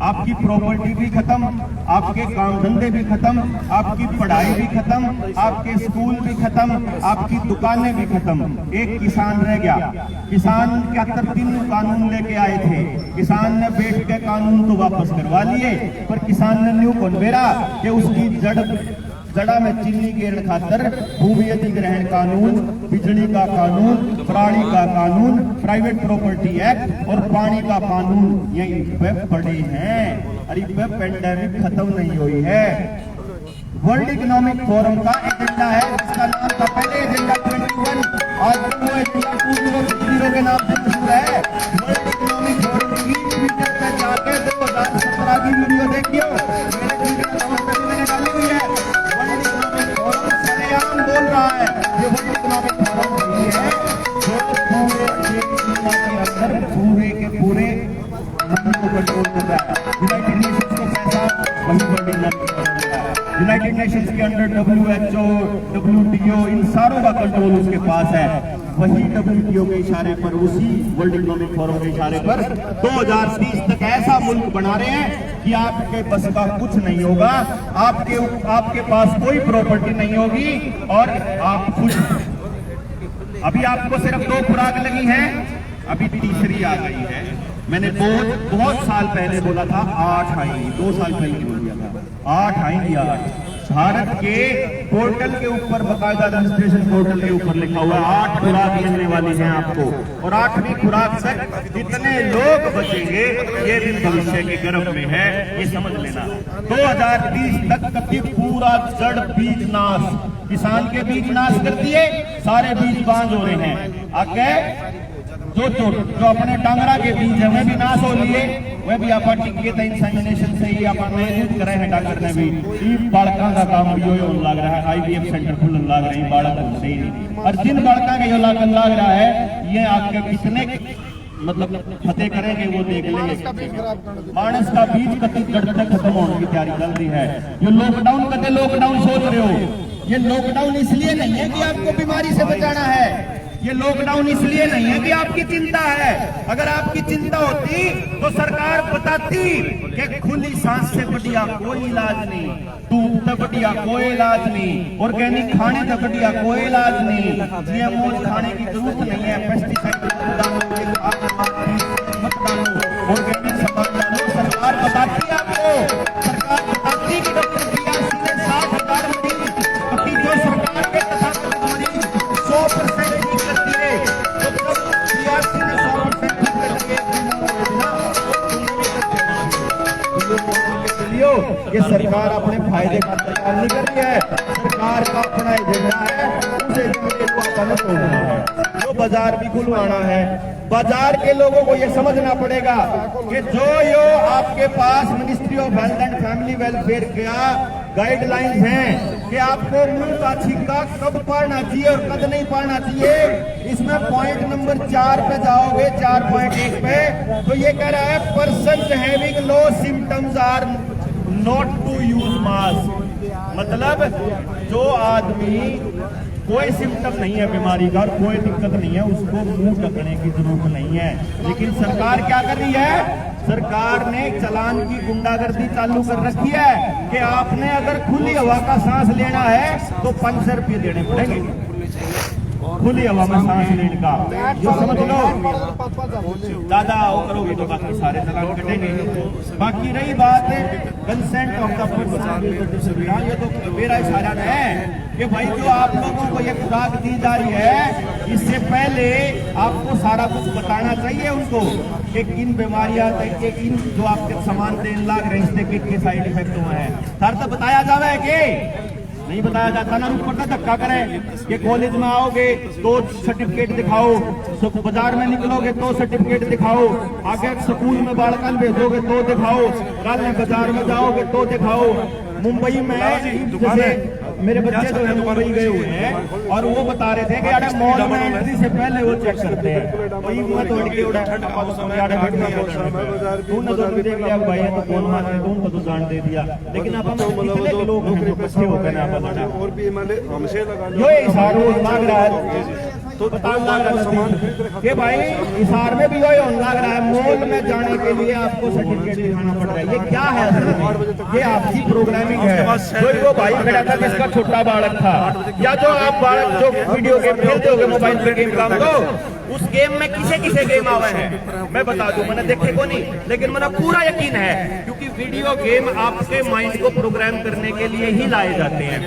आपकी प्रॉपर्टी भी खत्म, आपके काम धंधे भी खत्म, आपकी पढ़ाई भी खत्म, आपके स्कूल भी खत्म, आपकी दुकानें भी खत्म। एक किसान रह गया। किसान 73 कानून लेके आए थे, किसान ने बैठ के कानून तो वापस करवा लिए, पर किसान ने न्यू कन्वेरा कि उसकी जड़ा में चीनी गिरने खातर भूमि अधिग्रहण कानून, बिजली का कानून, प्राणी का कानून, प्राइवेट प्रॉपर्टी एक्ट और पानी का कानून यही पे पड़े हैं। अरे पे पेंडेमिक खत्म नहीं हुई है। वर्ल्ड इकोनॉमिक फोरम का एजेंडा है जिसका नाम था पहले एजेंडा 21, आज वो एजेंडा 2030 के नाम से मशहूर है। वर्ल्ड इकोनॉमिक फोरम की ट्विटर पे जाके 2017 की वीडियो देखियो, मेरे ट्विटर अकाउंट पे मैंने डाली हुई है। वर्ल्ड इकोनॉमिक फोरम सरेआम बोल रहा है ये वर्ल्ड इकोनॉमिक फोरम नहीं है जो पूरे दुनिया के अंदर पूरे के पूरे मनी को कंट्रोल कर रहा है। यूनाइटेड नेशंस को पैसा वही वर्ल्ड इकोनॉमिक फोरम दे रहा है। यूनाइटेड नेशंस के अंडर WHO, WTO, इन सारों का कंट्रोल उसके पास है। वही WTO के इशारे पर, उसी वर्ल्ड इकोनॉमिक फोरम के इशारे पर 2030 तक ऐसा मुल्क बना रहे हैं कि आपके बस का कुछ नहीं होगा, आपके पास कोई प्रॉपर्टी नहीं होगी और आप खुश। अभी आपको सिर्फ 2 खुराक लगी है, अभी तीसरी आ गई है। मैंने बहुत साल पहले बोला था 8 आएंगी, 2 साल पहले बोल दिया था 8 आएंगी। भारत के पोर्टल के ऊपर, बाकायदा रजिस्ट्रेशन पोर्टल के ऊपर लिखा हुआ है 8 खुराक मिलने वाली हैं आपको, और 8वीं खुराक तक कितने लोग बचेंगे ये भी भविष्य के गर्भ में है, ये समझ लेना। 2030 तक की पूरा जड़ बीज नाश, किसान के बीज नाश कर दिए, सारे बीज बांझ हो रहे हैं। आगे जो अपने टांगरा के बीज है वे भी नाश हो लिए, वे भी आप इंसेमिनेशन से ही आप यूज करे हैं। डॉक्टर ने भी बालका का काम भी यो लग रहा है, IVF सेंटर खुलने लग रहे हैं, बालक होते ही नहीं। और जिन बालका का यो लग रहा है ये आपके कितने मतलब फतेह करेंगे वो देख लेंगे। मानस का बीज कति खत्म होने की तैयारी चल रही है। ये लॉकडाउन कते लॉकडाउन सोच रहे हो, ये लॉकडाउन इसलिए नहीं है कि आपको बीमारी से बचाना है, ये लॉकडाउन इसलिए नहीं है कि आपकी चिंता है। अगर आपकी चिंता होती तो सरकार बताती कि खुली सांस से बढ़िया कोई इलाज नहीं, दूध से बढ़िया कोई इलाज नहीं, ऑर्गेनिक खाने से बढ़िया कोई इलाज नहीं, GMO खाने की जरूरत नहीं है, पेस्टिसाइड मत डालो, ऑर्गेनिक सामान डालो। सरकार बताती है आपको, सरकार बताती कि डॉक्टर BRC ने 60,000 मरीज जो सरकार के तहत मरीज 100% ठीक करती है, तो जब BRC ने 100% ठीक करती है ये सरकार अपने फायदे का काम नहीं कर रही है। सरकार का अपना एजेंडा है, उस एजेंडे को अपन तोड़ना है। जो बाजार भी खुलवाना है, बाजार के लोगों को यह समझना पड़ेगा कि जो आपके पास ministry of health and family welfare का गाइडलाइंस हैं कि आपको मुंह का छिक्का कब पाड़ना चाहिए और कब नहीं पाड़ना चाहिए, इसमें पॉइंट नंबर 4 पे जाओगे, 4.1 पे, तो ये कह रहा है person having low symptoms are not to use mask. मतलब जो आदमी कोई सिम्टम नहीं है बीमारी का और कोई दिक्कत नहीं है, उसको मुंह ढकने की जरूरत नहीं है। लेकिन सरकार क्या कर रही है? सरकार ने चालान की गुंडागर्दी चालू कर रखी है कि आपने अगर खुली हवा का सांस लेना है तो 500 रुपये देने पड़ेंगे। खुली हवा में सांस लेने का जो समझ लो, ज्यादा वो करोगे तो बाकी सारे चालान कटेंगे। बाकी रही बात कंसेंट ऑफ द पर्सन, ये तो मेरा इशारा है कि भाई जो आप लोगों को ये खुराक दी जा रही है, इससे पहले आपको सारा कुछ बताना चाहिए उनको कि किन बीमारियां के किन जो आपके सामान देने लग रहे हैं इससे किन साइड इफेक्ट हुए हैं। सर तो बताया जावे कि नहीं बताया जाता ना, ऊपर धक्का करें कि कॉलेज में आओगे तो सर्टिफिकेट दिखाओ, बाजार में निकलोगे तो सर्टिफिकेट दिखाओ, आगे स्कूल में बालकन भेजोगे तो दिखाओ, कल बाजार में जाओगे तो दिखाओ। मुंबई में जैसे मेरे बच्चे जो है मुंबई गए हुए हैं और वो बता रहे थे कि अरे मॉल में एंट्री से पहले वो चेक करते हैं। वही मैं तोड़ के उड़ा ठंड का समय आड़े बैठ गया तूने तो देख लिया भाई है तो कौन मार रहे तुम तो जान दे दिया। लेकिन अब हम कितने लोग हैं जो बच्चे हो गए ना बता और भी हमसे लगा यो इशार वो मांग रहा है तो बताओ कि भाई इशार में भी वही लग रहा है मॉल में जाने के लिए आपको सर्टिफिकेट दिखाना पड़ रहा है। ये क्या है असल में? ये आपकी प्रोग्रामिंग है। कोई वो भाई खड़ा था जिसका छोटा बालक था, या जो आप बालक जो वीडियो गेम खेलते हो मोबाइल पे गेम काम को, उस गेम में किसे किसे गेम आवे हैं मैं बता दूं, मैंने देखे को नहीं लेकिन मेरा पूरा यकीन है क्योंकि वीडियो गेम आपके माइंड को प्रोग्राम करने के लिए ही लाए जाते हैं।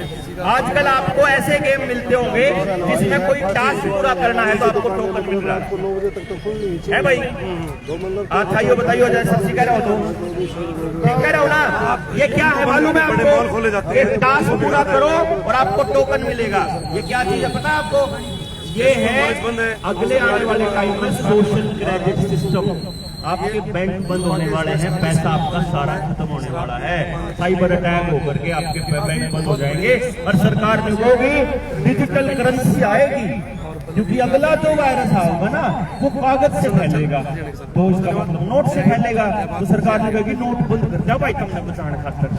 आजकल आपको ऐसे गेम मिलते होंगे जिसमें कोई टास्क पूरा करना है तो आपको टोकन मिल रहा है भाई। आइयो बताइयो जैसे कह रहे हो तो ठीक कह रहे हो ना। ये क्या है मालूम है आपको? ये टास्क पूरा करो और आपको टोकन मिलेगा। ये क्या चीज है पता है आपको? ये है अगले आने वाले टाइम में सोशल क्रेडिट सिस्टम। आपके बैंक बंद होने वाले हैं, पैसा आपका सारा खत्म होने वाला है, साइबर अटैक होकर के आपके बैंक बंद हो जाएंगे और सरकार जो होगी डिजिटल करेंसी आएगी क्योंकि अगला जो वायरस आएगा ना वो कागज से फैलेगा, तो इसका मतलब नोट से फैलेगा। तो सरकार ने कहेगी नोट बंद कर जाओ भाई तुमने बचाने खातर,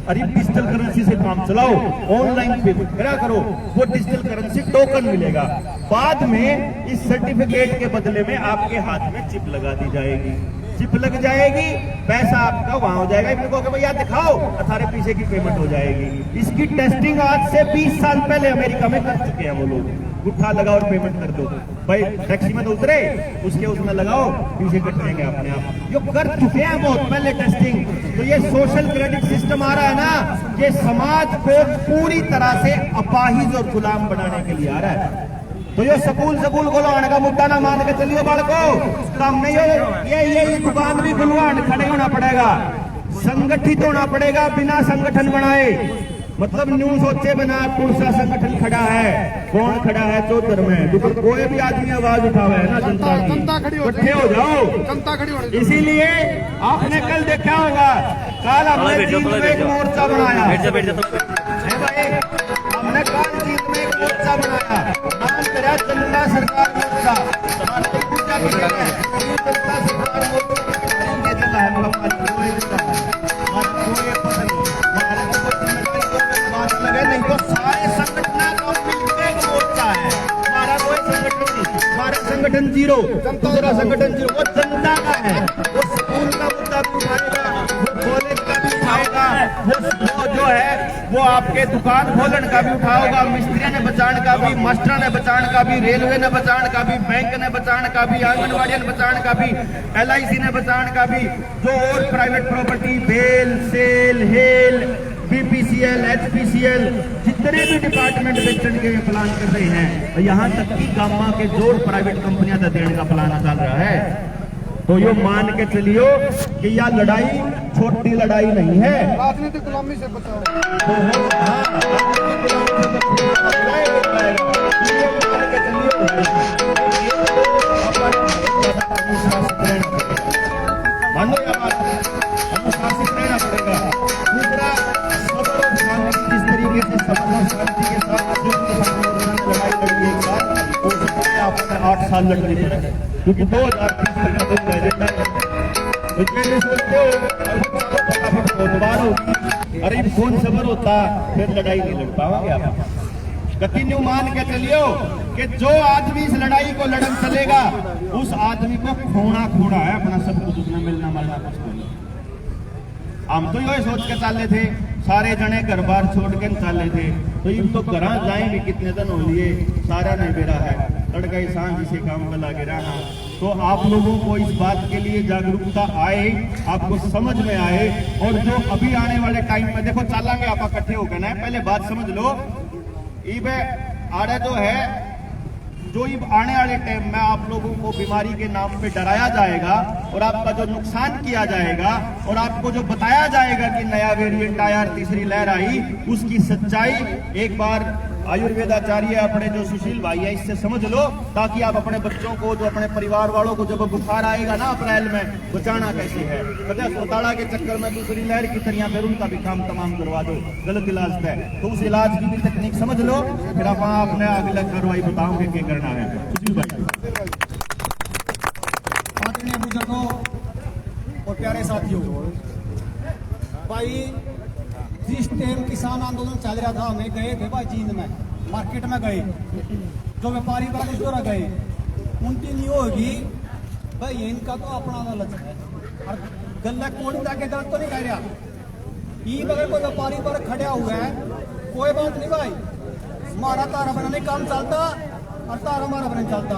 अरे डिजिटल करेंसी से काम चलाओ, ऑनलाइन पे क्या करो, वो डिजिटल करेंसी टोकन मिलेगा। बाद में इस सर्टिफिकेट के बदले में आपके हाथ में चिप लगा दी जाएगी, चिप लग जाएगी, पैसा आपका वहां हो जाएगा। इनको भैया दिखाओ, अठारे पीछे की पेमेंट हो जाएगी। इसकी टेस्टिंग आज से 20 साल पहले अमेरिका में कर चुके हैं वो लोग। गुट्ठा लगाओ और पेमेंट कर दो भाई, टैक्सी में तो उतरे उसके उसमें लगाओ, पीछे कट जाएंगे अपने आप। ये कर चुके हैं बहुत पहले टेस्टिंग। तो ये सोशल क्रेडिट सिस्टम आ रहा है ना, ये समाज को पूरी तरह से अपाहिज और गुलाम बनाने के लिए आ रहा है। तो ये स्कूल खुलवाने का मुद्दा ना मान के चलिए बालको, काम नहीं हो। ये दुकान भी खुलवान खड़े होना पड़ेगा, संगठित होना पड़ेगा, बिना संगठन बनाए, मतलब न्यू सोचे बना कौन सा संगठन खड़ा है, कौन खड़ा है चौधर में, कोई भी आदमी आवाज उठावे है ना, जनता खड़ी हो जाओ, जनता खड़ी हो। इसीलिए आपने कल देखा होगा, कल हमने चीन में एक मोर्चा बनाया है भाई, हमने कल चीन में एक मोर्चा बनाया, नाम तेरा जनता सरकार मोर्चा, पूजा की जनता सरकार मोर्चा नहीं तो सारे संगठन को मिलकर मोर्चा है। हमारा कोई संगठन नहीं, हमारा संगठन जीरो, दूसरा संगठन जीरो, वो जनता का है। वो स्कूल का मुद्दा भी उठाएगा, वो कॉलेज का भी उठाएगा, वो जो है वो आपके दुकान खोलने का भी उठाएगा, मिस्त्री ने बचाने का भी, मास्टर ने बचाने का भी, रेलवे ने बचाने का भी, बैंक ने बचाने का भी, आंगनबाड़ी ने बचाने का भी, LIC ने बचाने का भी, जो और प्राइवेट प्रॉपर्टी बेल सेल हेल BPCL HPCL जितने भी डिपार्टमेंट बेचने के प्लान कर रहे हैं, यहाँ तक कि गामा के जोड़ प्राइवेट कंपनियां देने का प्लान चल रहा है। तो ये मान के चलियो कि यह लड़ाई छोटी लड़ाई नहीं है, राजनीतिक गुलामी से बचाओ। अनुशासित रहना पड़ेगा। दूसरा जिस तरीके से शांति के साथ लड़ाई लड़ी एक साथ, हो सकता है आपने 8 साल लड़ने पड़े, क्योंकि 2030 का एजेंडा है। तो सोचते हो बहुत बार होगी, अरे कौन सबर होता फिर लड़ाई नहीं लड़ पाओगे आप। कंटिन्यू मान के चलियो कि जो आदमी इस लड़ाई को लड़न चलेगा उस आदमी को खोना खोना है, अपना सब कुछ उसने मिलना मिलना कुछ नहीं। हम तो यही सोच के चल रहे थे, सारे जने घर बार छोड़ के चल रहे थे, तो इन तो घर जाए भी कितने दिन हो लिए, सारा नहीं बेरा है, तड़का ही सांझ इसे काम में लगे रहना। तो आप लोगों को इस बात के लिए जागरूकता आए, आपको समझ में आए, और जो अभी आने वाले टाइम में देखो चलेंगे आप इकट्ठे होकर ना, पहले बात समझ लो, इबे आड़े जो है जो आने वाले टाइम में आप लोगों को बीमारी के नाम पे डराया जाएगा और आपका जो नुकसान किया जाएगा और आपको जो बताया जाएगा कि नया वेरिएंट आया, तीसरी लहर आई, उसकी सच्चाई एक बार आयुर्वेदाचार्य अपने जो सुशील भाई है इससे समझ लो, ताकि आप अपने बच्चों को, जो अपने परिवार वालों को जब बुखार आएगा ना अप्रैल में, बचाना कैसे है। कदे अस्पताल के चक्कर में दूसरी लहर की तरह फिर उनका भी काम तमाम करवा दो, गलत इलाज है, तो उस इलाज की भी तकनीक समझ लो, फिर आप अपने अगले कार्रवाई बताओगे क्या करना है। सुशील भाई, आदरणीय बुजुर्गों और प्यारे साथियों, भाई जिस टाइम किसान आंदोलन चल रहा था, हमें गए थे भाई जींद में, मार्केट में गए, जो व्यापारी वर्ग इस गए, उनकी नहीं होगी भाई, इनका तो अपना लालच है और गला कोड़ी जाके दर्द तो नहीं कह रहा। ये अगर कोई व्यापारी वर्ग खड़ा हुआ है, कोई बात नहीं भाई, हमारा तारा बनाने काम चलता और तारा हमारा बना चलता।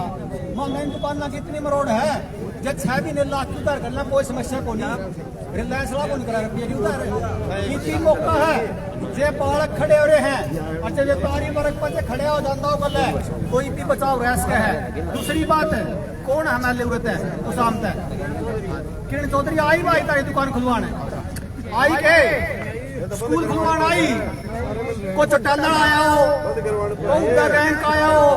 ऑनलाइन दुकान कितनी मरोड़ है, जब 6 महीने लाख की उधार करना कोई समस्या को नहीं, रिलायंस वाला को नहीं करा रुपये की उधार। इसी मौका है जे बालक खड़े हो रहे हैं और जब व्यापारी वर्ग पर खड़े हो जाता हो गल है, कोई भी बचाव रह है। दूसरी बात है, कौन हमारे हुए थे तो शाम तक किरण चौधरी आई भाई तारी दुकान खुलवाने आई के स्कूल खुलवान आई, कुछ टल्ला आया हो, बैंक आया हो,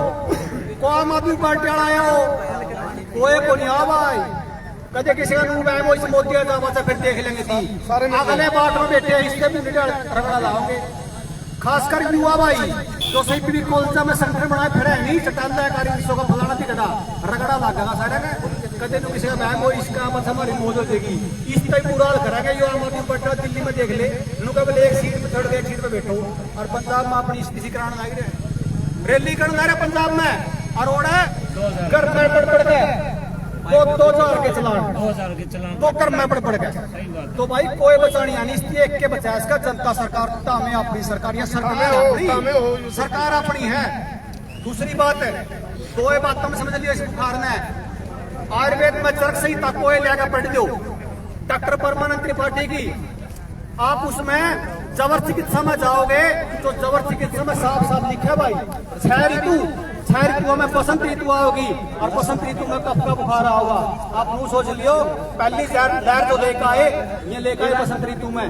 को आम आदमी पार्टी आया हो, कोई को नहीं आ भाई, कदे किसी का मुंह में वो इस मोदी का बच्चा फिर देख लेंगे थी, अगले बात में बैठे इसके भी रगड़ा लाओगे। खासकर युवा भाई जो सही पीवी कोलसा में संगठन बनाए फिर है नहीं चटाता है कार्य का फलाना दिखता रगड़ा लागेगा सारे का, कदे तो किसी का बहन वो इसका बस हमारी मौज हो जाएगी, इस टाइप बुरा हाल करेंगे। यो आम आदमी पार्टी दिल्ली में देख ले, केवल एक सीट पे चढ़ गए, एक सीट पे बैठो, और पंजाब में अपनी स्थिति कराने लग रहे, रैली करने लग रहे पंजाब में, और ओढ़े घर में पड़ गए 2000 के चलान, तो कर में पड़ गए। तो भाई कोई बचानी आनी, इसलिए एक के बचा इसका जनता सरकार तामे अपनी सरकार, या सरकार अपनी है। दूसरी बात है, दो बात तुम समझ लियो इस बुखार ने, आयुर्वेद में चरक संहिता कोई लेकर पढ़ दो, डॉक्टर परमानंद त्रिपाठी की, आप उसमें जबर चिकित्सा में जाओगे तो जबर चिकित्सा में साफ साफ लिखा भाई 6 ऋतुओं में बसंत ऋतु आओगी, और बसंत ऋतु में कब का बुखार आओगा। आप वो सोच लियो, पहली लहर जो लेकर आए ये लेकर आए बसंत ऋतु में,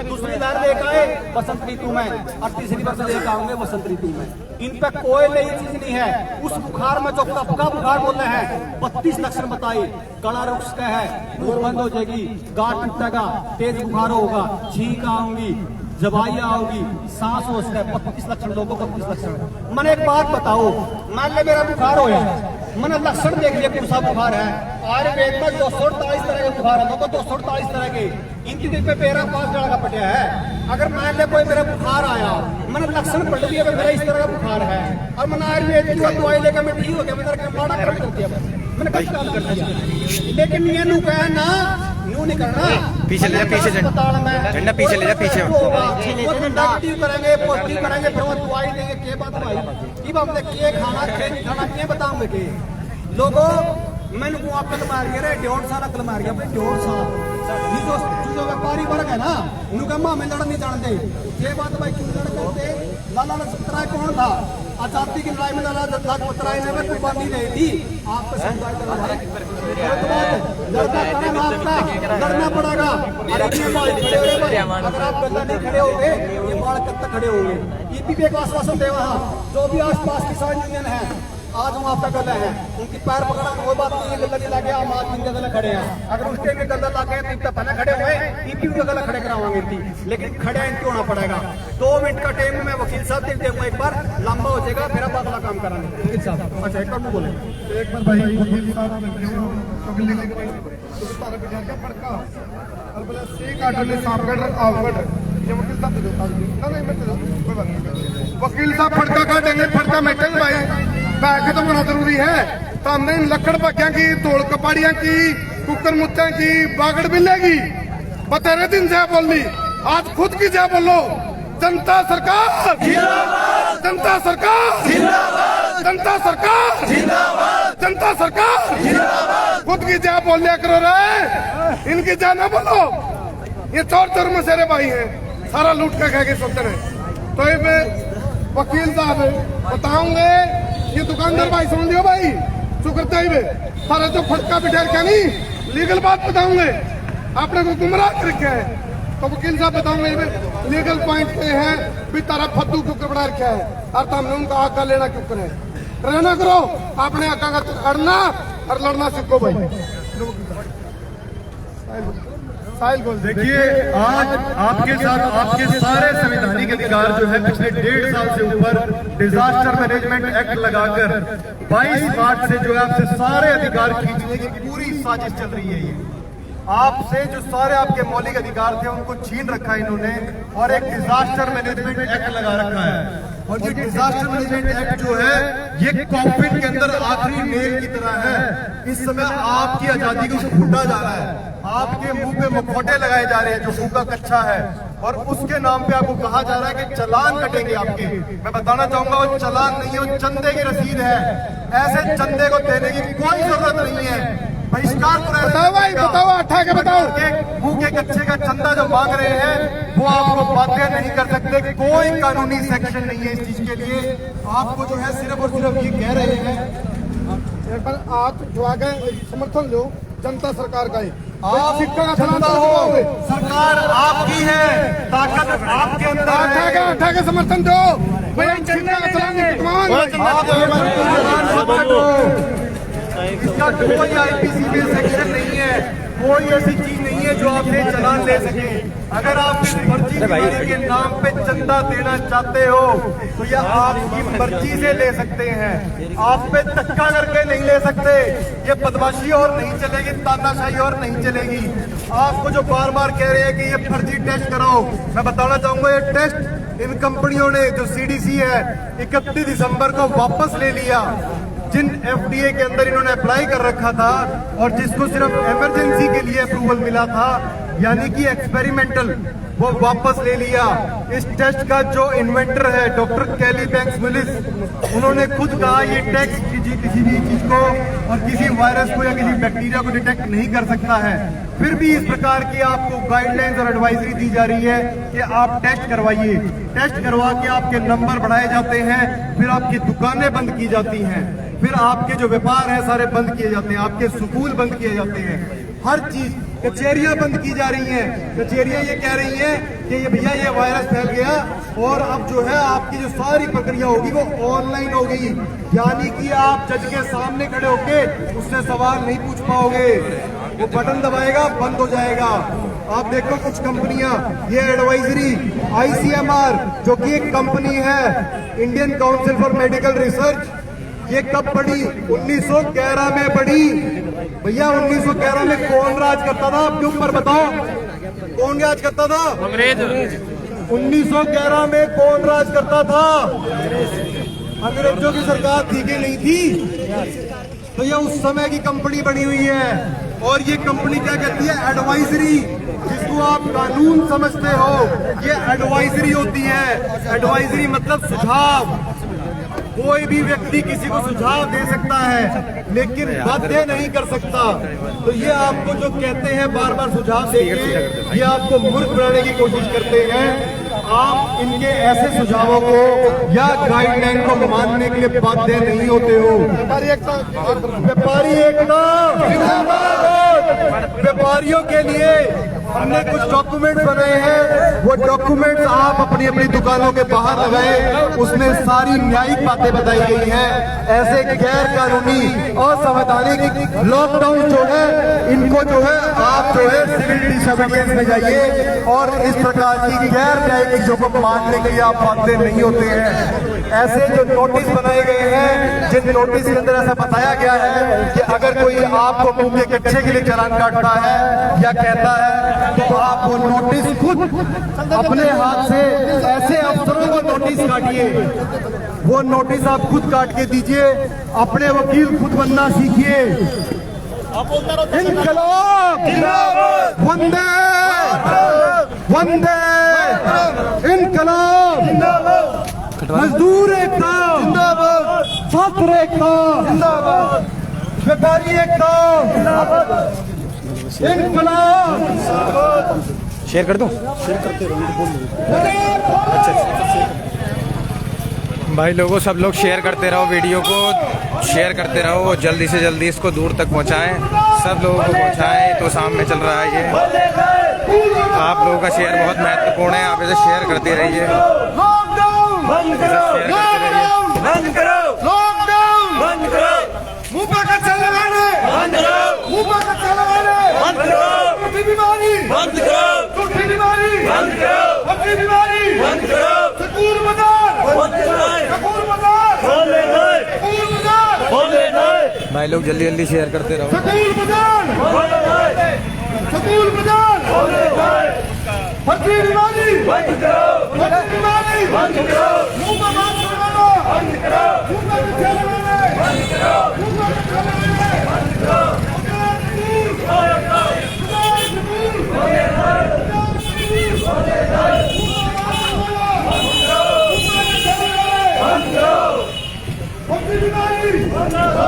दूसरी लहर लेकर आए बसंत ऋतु में, और तीसरी बार से लेकर आऊंगे बसंत ऋतु में। इन पे कोई नई चीज नहीं है। उस बुखार में जो कब का बुखार बोल रहे हैं 32 लक्षण बताइए, गला रुक्स का है, भूख बंद हो जाएगी, गांठ टूटेगा, तेज बुखार होगा, छींक आऊंगी, जवाई आओगी, सांस हो सकता है, 32 लक्षण लोगों को 32 लक्षण। मैंने एक बात बताओ, मान ले मेरा बुखार हो मैंने लक्षण देख लिया कौन सा बुखार है, आयुर्वेद में 248 तरह के बुखार है, तो 248 तरह के, इनकी दिन पे मेरा 5 जगह का पटिया है। अगर मान ले कोई मेरा बुखार आया, मैंने लक्षण पढ़ लिया मेरा इस तरह का बुखार है, और मैंने आयुर्वेद की दवाई लेकर मैं ठीक हो गया, मैंने माड़ा कर्म कर दिया, मैंने कई काम कर दिया। लेकिन ये नू कहे ना, न्यू नहीं करना, पीछे ले जा, पीछे झंडा पीछे ले जा, पीछे करेंगे, पोस्टी करेंगे, फिर वो दवाई देंगे, के बात भाई हमने के खाना के नहीं खाना के बताऊंगे के लोगों मैंने को अकल मार गया, 1.5 साल अकल मार गया, 1.5 साल। ये जो व्यापारी वर्ग है ना, उनका माँ में लड़ नहीं जानते, ये बात भाई क्यों लड़ करते। लाला लाजपत राय कौन था, आजादी की लड़ाई में लाला लाजपत राय ने कुर्बानी दी थी, आपको समुदाय लड़ना पड़ेगा। अगर आप गला नहीं खड़े होंगे, ये बाल कब तक खड़े होंगे। ईपी एक आश्वासन दे, वहाँ जो भी आसपास किसान यूनियन है आज हम आपका गला है, उनकी पैर पकड़ा, कोई बात नहीं है, गला नहीं लगे, हम आदमी के गला खड़े हैं। अगर उसके भी गला लगे तो पहले खड़े हुए, इनकी भी गला खड़े करावांगे थी, लेकिन खड़े इनकी होना पड़ेगा। 2 मिनट का टाइम मैं वकील साहब देख देखूंगा, एक बार लंबा हो जाएगा, फिर आप अगला काम कराएंगे वकील साहब। अच्छा एक बार बोले, एक बार भाई वकील साहब पड़का और बोला से काटले सांप काट आओ काट, ये वकील साहब कोई बात नहीं। वकील साहब फटका काटेंगे, फटका मेटेंगे भाई, बैग खत्म होना जरूरी है। तो हमने इन लकड़ पक्या की, तोड़ कपाड़िया की, कुकर मुत्ता की, बागड़ बिल्लेगी, बतेरे दिन से बोली, आज खुद की जय बोलो। जनता सरकार जिंदाबाद, जनता सरकार जिंदाबाद, जनता सरकार जिंदाबाद, जनता सरकार जिंदाबाद। खुद की जय बोल लिया करो रे, इनकी जय ना बोलो। ये चोर चोर मसेरे भाई हैं, सारा लूट के खा के सोचते हैं। तो ये वकील साहब बताऊंगे, ये दुकानदार भाई सुन लियो भाई, चुकरते ही सारा जो फटका बिठा क्या नहीं, लीगल बात बताऊंगे, आपने को गुमराह कर रखा है। तो वकील साहब बताऊंगे लीगल पॉइंट पे है भी तारा फद्दू क्यों कपड़ा रखा है, और हमने उनका आका लेना क्यों करे। रहना करो, आपने आका का अड़ना और लड़ना सीखो भाई। देखिए, आज आपके साथ आपके सारे संवैधानिक अधिकार जो है पिछले 1.5 साल से ऊपर डिजास्टर मैनेजमेंट एक्ट लगाकर 22 मार्च से जो है आपसे सारे अधिकार खींचने की पूरी साजिश चल रही है। ये आपसे जो सारे आपके मौलिक अधिकार थे उनको छीन रखा है इन्होंने, और एक डिजास्टर मैनेजमेंट एक्ट लगा रखा है। और ये डिजास्टर मैनेजमेंट एक्ट जो है ये कॉफिन के अंदर आखिरी नेल की तरह है। इस समय आपकी आजादी को फूटा जा रहा है, आपके मुंह पे मुखौटे लगाए जा रहे हैं जो फूका कच्चा है, और उसके नाम पे आपको कहा जा रहा है कि चालान कटेंगे आपके। मैं बताना चाहूंगा वो चालान नहीं है, वो चंदे की रसीद है। ऐसे चंदे को देने की कोई जरूरत नहीं है। बहिष्कार बताओ भाई, बताओ अट्ठा के बताओ, मुंह के कच्चे का चंदा जो मांग रहे हैं वो आपको बाध्य नहीं कर सकते। कोई कानूनी सेक्शन नहीं है इस चीज के लिए। आपको जो है सिर्फ और सिर्फ ये कह रहे हैं, एक बार आप जो आगे समर्थन लो जनता सरकार का ही, आप सिक्का का जनता हो, सरकार आपकी है, ताकत आपके अंदर है। अट्ठा के समर्थन दो भैया, सिक्का का चलान इसका कोई आईपीसी में सेक्शन नहीं है, कोई ऐसी चीज नहीं है जो आपसे चालान ले सके। अगर आप इस फर्जी दीवानी के नाम पे चंदा देना चाहते हो तो यह आपकी मर्जी से ले सकते हैं, आप पे धक्का करके नहीं ले सकते। ये बदमाशी और नहीं चलेगी, तानाशाही और नहीं चलेगी। आपको जो बार बार कह रहे हैं कि ये फर्जी टेस्ट कराओ, मैं बताना चाहूंगा ये टेस्ट इन कंपनियों ने जो सीडीसी है 31 दिसंबर को वापस ले लिया। जिन एफडीए के अंदर इन्होंने अप्लाई कर रखा था और जिसको सिर्फ इमरजेंसी के लिए अप्रूवल मिला था, यानी कि एक्सपेरिमेंटल, वो वापस ले लिया। इस टेस्ट का जो इन्वेंटर है डॉक्टर कैली बैंक्स विलिस, उन्होंने खुद कहा ये टेस्ट किसी भी चीज को और किसी वायरस को या किसी बैक्टीरिया को डिटेक्ट नहीं कर सकता है। फिर भी इस प्रकार की आपको गाइडलाइंस और एडवाइजरी दी जा रही है कि आप टेस्ट करवाइए। टेस्ट करवा के आपके नंबर बढ़ाए जाते हैं, फिर आपकी दुकानें बंद की जाती हैं, फिर आपके जो व्यापार है सारे बंद किए जाते हैं, आपके स्कूल बंद किए जाते हैं, हर चीज, कचहरियां बंद की जा रही हैं। कचहरियां ये कह रही हैं कि ये भैया ये वायरस फैल गया और अब जो है आपकी जो सारी प्रक्रिया होगी वो ऑनलाइन होगी, यानी कि आप जज के सामने खड़े होके उससे सवाल नहीं पूछ पाओगे। वो बटन दबाएगा, बंद हो जाएगा। आप देखो कुछ कंपनियां, ये एडवाइजरी ICMR जो कि एक कंपनी है, Indian council for medical research, ये कब पड़ी? 1911 में पड़ी। भैया 1911 में कौन राज करता था आपके ऊपर, बताओ कौन राज करता था? अंग्रेज। 1911 में कौन राज करता था? अंग्रेजों की सरकार थी कि नहीं थी? तो ये उस समय की कंपनी बनी हुई है। और ये कंपनी क्या कहती है? एडवाइजरी, जिसको आप कानून समझते हो, ये एडवाइजरी होती है। एडवाइजरी मतलब सुझाव। कोई भी व्यक्ति किसी को सुझाव दे सकता है लेकिन बाध्य नहीं कर सकता। तो ये आपको जो कहते हैं बार बार सुझाव देके, ये आपको मूर्ख बनाने की कोशिश करते हैं। आप इनके ऐसे सुझावों को या गाइडलाइन को मानने के लिए बाध्य नहीं होते हो। व्यापारी एकता, व्यापारियों के लिए हमने कुछ डॉक्यूमेंट बनाए हैं, वो डॉक्यूमेंट्स आप अपनी अपनी दुकानों के बाहर लगाए, उसमें सारी न्यायिक बातें बताई गई हैं। ऐसे गैर कानूनी असंवैधानिक लॉकडाउन जो है, इनको जो है आप जो है सिविल डिसोबीडियंस में जाइए और इस प्रकार की गैर न्यायिक चीजों को मानने के लिए आप बाध्य नहीं होते हैं। ऐसे जो नोटिस बनाए गए हैं, जिन नोटिस के अंदर ऐसा बताया गया है कि अगर कोई आपको मुंह के कच्चे के लिए चालान काटता है या कहता है तो आप वो नोटिस खुद अपने हाथ से ऐसे अफसरों को नोटिस काटिए, वो नोटिस आप खुद काट के दीजिए, अपने वकील खुद बनना सीखिए। इनकलाब जिंदाबाद, वंदे वंदे, इनकलाब जिंदाबाद, मजदूर एकता जिंदाबाद, छात्र एकता जिंदाबाद, व्यापारी एकता जिंदाबाद, इनकलाब। शेयर कर दूं? भाई लोगों, सब लोग शेयर करते रहो, वीडियो को शेयर करते रहो, जल्दी से जल्दी इसको दूर तक पहुंचाएं, सब लोगों को पहुंचाएं। तो सामने चल रहा है ये, आप लोगों का शेयर बहुत महत्वपूर्ण है, आप इसे शेयर करते रहिए, इसे शेयर करते रहिए। बंद करो लॉकडाउन, बंद करो मुंह पर कच्चा लगाने, बंद करो मुंह पर कच्चा लगाने, बंद करो झूठी बीमारी, बंद करो झूठी बीमारी, बंद करो झूठी बीमारी, बंद करो सकूल बाजार, बंद करो सकूल बाजार, खोले जाए सकूल बाजार, खोले जाए। भाई लोग जल्दी जल्दी शेयर करते रहो। सकूल बाजार खोले जाए, सकूल बाजार खोले जाए, फर्जी बीमारी बंद करो, फर्जी बीमारी बंद करो, मुंह पर मास्क लगाना बंद करो, मुंह पर कच्चा लगाना बंद करो, मुंह पर कच्चा लगाना बंद करो, फर्जी बीमारी बंद करो,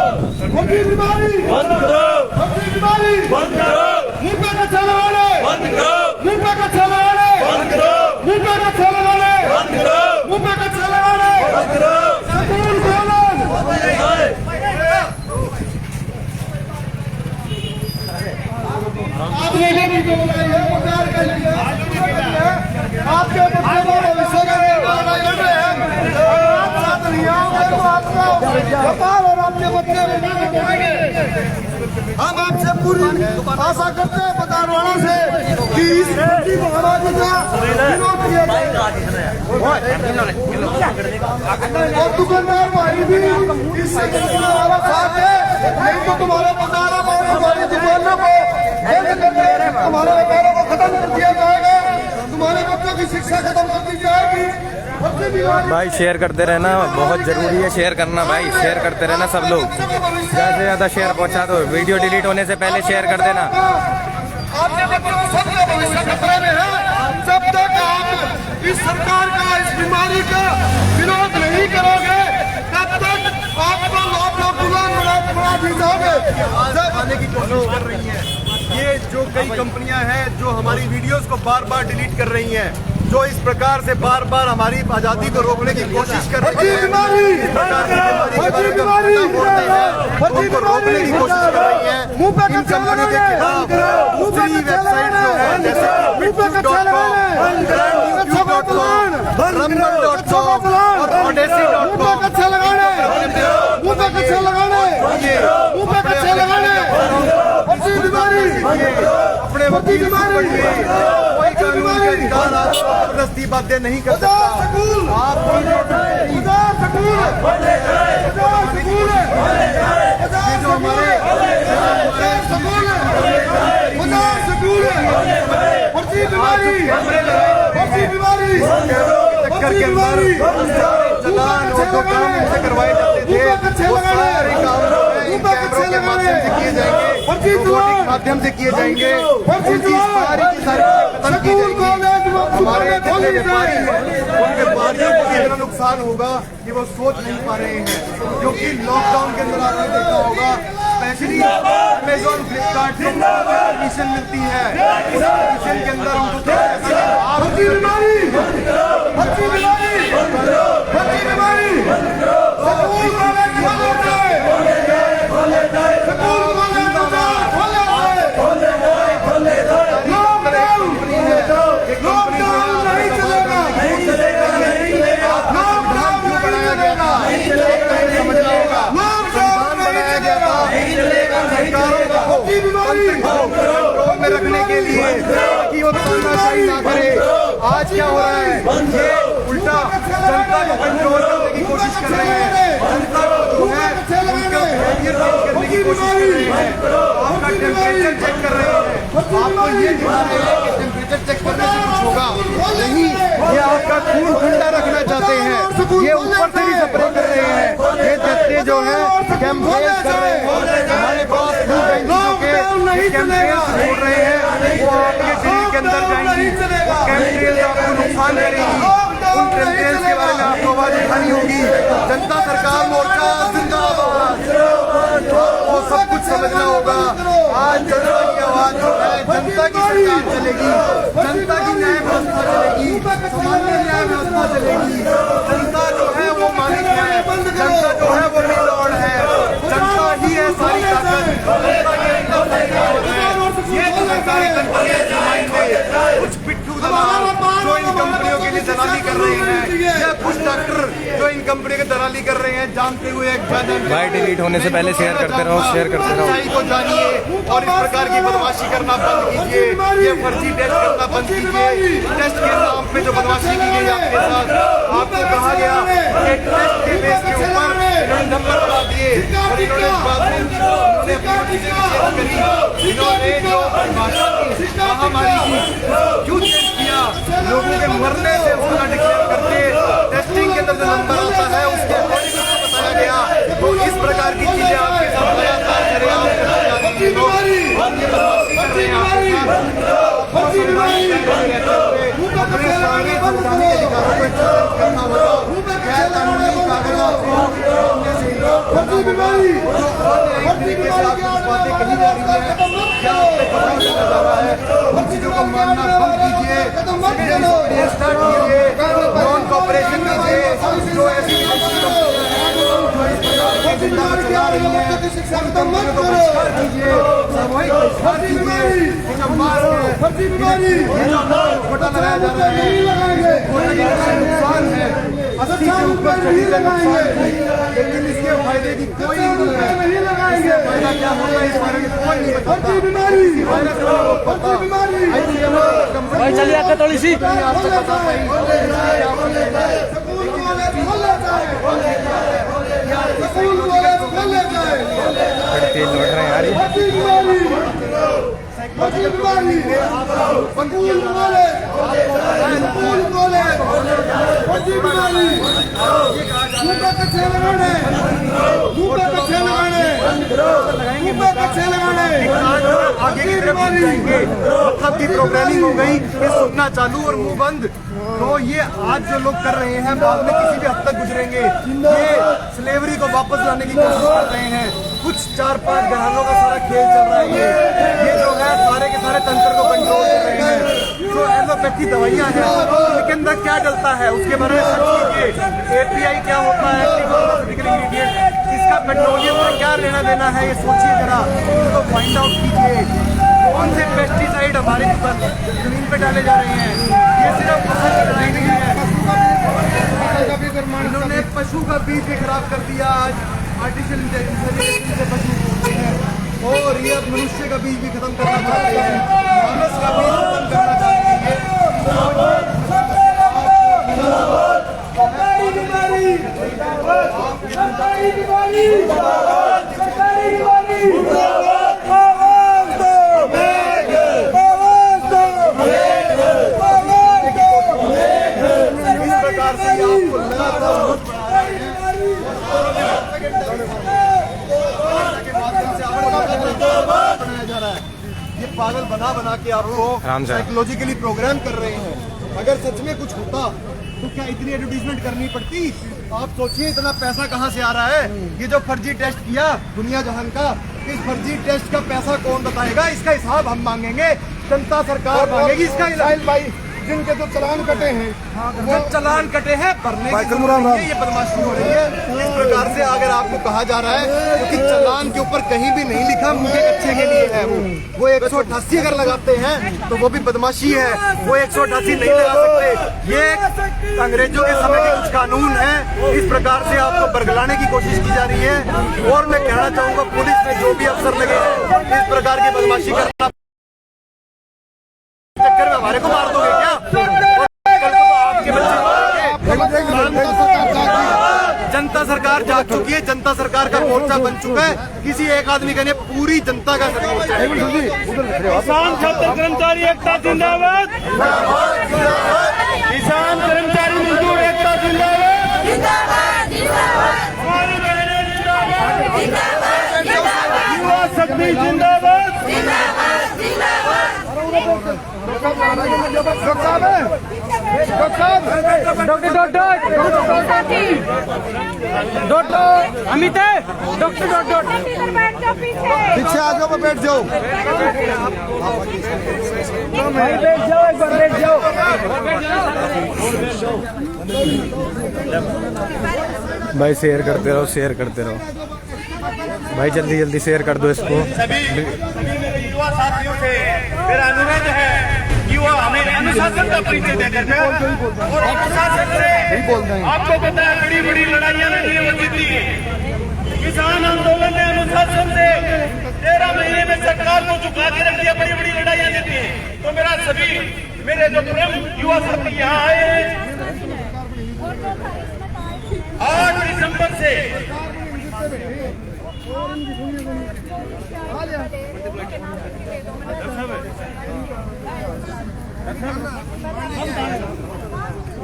फर्जी बीमारी बंद करो, फर्जी बीमारी बंद करो, मुंह पर कच्चा लगाना बंद करो, मुंह पर कच्चा लगाना बंद करो, मुंह पर कच्चा लगाना बंद करो, मुंह पर कच्चा लगाना बंद करो, सकूल खोलन आपने भी बोला है, सरकार के लिए आपके बच्चे को भविष्य का निर्माण कर रहे हैं, आप साथ नहीं आओगे तो आपका व्यापार और आपके बच्चे नहीं करेंगे। हम आपसे पूरी आशा करते हैं बदारवाड़ा से कि इस फर्जी महामारी का विरोध किया जाएगा और दुकानदार भाई भी इससे हमारा साथ है, नहीं तो तुम्हारे बाजारों को, तुम्हारी दुकानों को बंद कर दिया, तुम्हारे व्यापारों को खत्म कर दिया जाएगा, तुम्हारे बच्चों की शिक्षा खत्म कर दी जाएगी। भाई शेयर करते रहना, बहुत जरूरी है शेयर करना, भाई शेयर करते रहना सब लोग, ज़्यादा से ज़्यादा शेयर पहुंचा दो, वीडियो डिलीट होने से पहले शेयर कर देना। आपके बच्चों को सबका भविष्य खतरे में है, जब तक आप इस सरकार का, इस बीमारी का विरोध नहीं करोगे तब तक आपको लॉकडाउन बना दी जाओगे। आने की कोशिश कर रही है ये जो कई कंपनियां हैं जो हमारी वीडियोस को बार बार डिलीट कर रही हैं, जो इस प्रकार से बार बार हमारी आजादी को रोकने की कोशिश कर रही है, इस प्रकार की बीमारी उनको रोकने की कोशिश कर रही है, इन कंपनियों के खिलाफ दूसरी वेबसाइट जो है जैसे youtube.com, rumble.com और odyssey.com अपने वकील कोई कानून के अधिकार जबरदस्ती बातें नहीं कर सकता। आप ये जो हमारे चक्कर के अंदर चलान और जो काम इनसे करवाए जाते थे वो सारे काम कैमरों के माध्यम से किए जाएंगे, रोबोटिक माध्यम से किए जाएंगे, उनकी सारी की सारी खत्म की जाएंगी। हमारे जितने व्यापारी हैं उन व्यापारियों को इतना नुकसान होगा कि वो सोच नहीं पा रहे हैं, क्योंकि लॉकडाउन के अंदर आपने देखा होगा स्पेशली अमेजोन, फ्लिपकार्ट से परमिशन मिलती है, उस परमिशन के अंदर उनको कंट्रोल में रखने के लिए कि वो तानाशाही ना करे। आज क्या हो रहा है, ये उल्टा जनता को कंट्रोल करने की कोशिश कर रहे हैं, जनता को जो है उनका बिहेवियर चेंज करने की कोशिश कर रहे हैं, आपका टेम्परेचर चेक कर रहे हैं, आपको ये दिखा रहे हैं कि टेम्परेचर चेक करने से कुछ होगा नहीं, ये आपका खून ठंडा रखना चाहते हैं, ये ऊपर से भी स्प्रे कर रहे हैं, ये जत्थे जो है कैंपेन कर रहे हैं, हमारे पास कैंपेन छोड़ रहे हैं, वो आपके दिल्ली के अंदर जाएंगी, कैंपेन आपको नुकसान करेगी, उन कैंपेन के बारे में आपको आवाज उठानी होगी। जनता सरकार मोर्चा जिंदाबाद, वो सब कुछ समझना होगा। आज जनता की आवाज जो है, जनता की सरकार चलेगी, जनता की न्याय व्यवस्था चलेगी, सामान्य न्याय व्यवस्था चलेगी, जनता जो है वो मालिक है, जनता जो है वो लॉर्ड है, जनता ही है सारी ताकत, जनता के ये जो सरकारी कंपनियां जमाएंगे, कुछ पिट्ठू दलाल जो इन कंपनियों के लिए दलाली कर रहे हैं, या कुछ डॉक्टर जो इन कंपनियों की दलाली कर रहे हैं, जानते हुए भाई डिलीट होने से पहले शेयर करते रहो, शेयर करते रहो। सच्चाई को जानिए और इस प्रकार की बदमाशी करना बंद कीजिए, ये फर्जी टेस्ट करना बंद कीजिए। टेस्ट के नाम पे जो बदमाशी की गई आपके साथ, आपको कहा गया कि टेस्ट के बेस के ऊपर नंबर बढ़ा दिए और इन्होंने इस बात में अपनी इन्होंने जो महामारी की क्यों चेंज किया, लोगों के मरने से उसका डिक्लेयर करके टेस्टिंग के अंदर जो नंबर आता है उसके अकॉर्डिंग बताया गया। तो इस प्रकार की चीजें आपके साथ लगातार सरेआम करते जा रही हैं लोग, और ये बदमाशी कर रहे हैं आपके साथ, अपने सामने संवैधानिक अधिकारों को एक्सरसाइज करना होगा, गैर कानूनी कागजात तरीके से आपकी बातें कही जा रही है, क्या आपसे खबर किया जा रहा है, उन चीजों को मानना बंद कीजिए, स्टार्ट कीजिए, नॉन कॉपरेशन कीजिए, जो ऐसी जिंदा चला रही है सब कंपनियों को बहिष्कार कीजिए, सामूहिक बहिष्कार कीजिए, जो मास्क है, घोटा लगाया जा रहा है, घोटे का नुकसान है, 80 से ऊपर चढ़ी लगाएंगे, लेकिन इसके फायदे की कोई नहीं है, इसका फायदा क्या होगा इस बारे में कोई नहीं बताता। भाई चलिए आपका थोड़ी सी आपको पता नहीं तेल लौट रहे हैं यार ये। आगे की तरफ जाएंगे, मतलब की प्रोग्रामिंग हो गई, ये सुनना चालू और मुंह बंद। तो ये आज जो लोग कर रहे हैं बाद में किसी भी हद तक गुजरेंगे, ये स्लेवरी को वापस लाने की कोशिश कर रहे हैं, कुछ 4-5 घरानों का सारा खेल चल रहा है, ये जो है सारे के सारे तंत्र को कंट्रोल कर रहे हैं। जो एलोपैथी दवाइयाँ हैं उनके अंदर क्या डलता है उसके बारे में सर्च कीजिए, API क्या होता है, इसका पेट्रोलियम से क्या लेना देना है ये सोचिए जरा, तो फाइंड आउट कीजिए। कौन से पेस्टिसाइड हमारे जमीन पे डाले जा रहे हैं, ये सिर्फ फसल की लड़ाई नहीं है, इन्होंने पशु का बीज भी खराब कर दिया, आज आर्टिफिशियल इंटेलिजेंस से पशु और ये मनुष्य का बीज भी खत्म करना चाहते हैं, मानस का बीज खत्म करना चाहते हैं। इस प्रकार से आपको लगातार बनाया जा रहा है, ये पागल बना के आपको साइकोलॉजिकली प्रोग्राम कर रहे हैं। अगर सच में कुछ होता तो क्या इतनी एडवर्टीजमेंट करनी पड़ती? आप सोचिए इतना पैसा कहाँ से आ रहा है, ये जो फर्जी टेस्ट किया दुनिया जहान का, इस फर्जी टेस्ट का पैसा कौन बताएगा, इसका हिसाब हम मांगेंगे, जनता सरकार मांगेगी इसका हिसाब। भाई जिनके जो चलान कटे हैं, वो चलान कटे हैं भरने की ये बदमाशी हो रही है। इस प्रकार से अगर आपको कहा जा रहा है क्योंकि चालान के ऊपर कहीं भी नहीं लिखा मुझे अच्छे के लिए है, वो 188 अगर लगाते हैं तो वो भी बदमाशी है, वो 188 नहीं लगा सकते, ये अंग्रेजों के समय के कुछ कानून है। इस प्रकार से आपको बरगलाने की कोशिश की जा रही है। और मैं कहना चाहूंगा पुलिस में जो भी अफसर लगे हैं इस प्रकार की बदमाशी करना चक्कर में हमारे को मार दोगे क्या? कल को तो आपके बच्चे जनता सरकार जाग चुकी है, जनता सरकार का मोर्चा बन चुका है, किसी एक आदमी का नहीं, पूरी जनता का मोर्चा है। किसान छात्र कर्मचारी एकता जिंदाबाद, किसान कर्मचारी मजदूर एकता जिंदाबाद, हमारी बहनें जिंदाबाद, युवा शक्ति जिंदाबाद। अमित डॉक्टर पीछे आ जाओ, बैठ जाओ। भाई शेयर करते रहो, शेयर करते रहो भाई, जल्दी जल्दी शेयर कर दो इसको। सभी मेरे युवा साथियों से मेरा अनुरोध है, युवा हमें अनुशासन का परिचय देते थे और अनुशासन से आपको पता है बड़ी बड़ी लड़ाइयां लड़ी वो जीती है। किसान आंदोलन ने अनुशासन से 13 महीने में सरकार को झुका के रख दिया, बड़ी बड़ी लड़ाइयां जीती है। तो मेरा सभी मेरे जो प्रमुख युवा साथी यहाँ आए हैं 8 दिसंबर से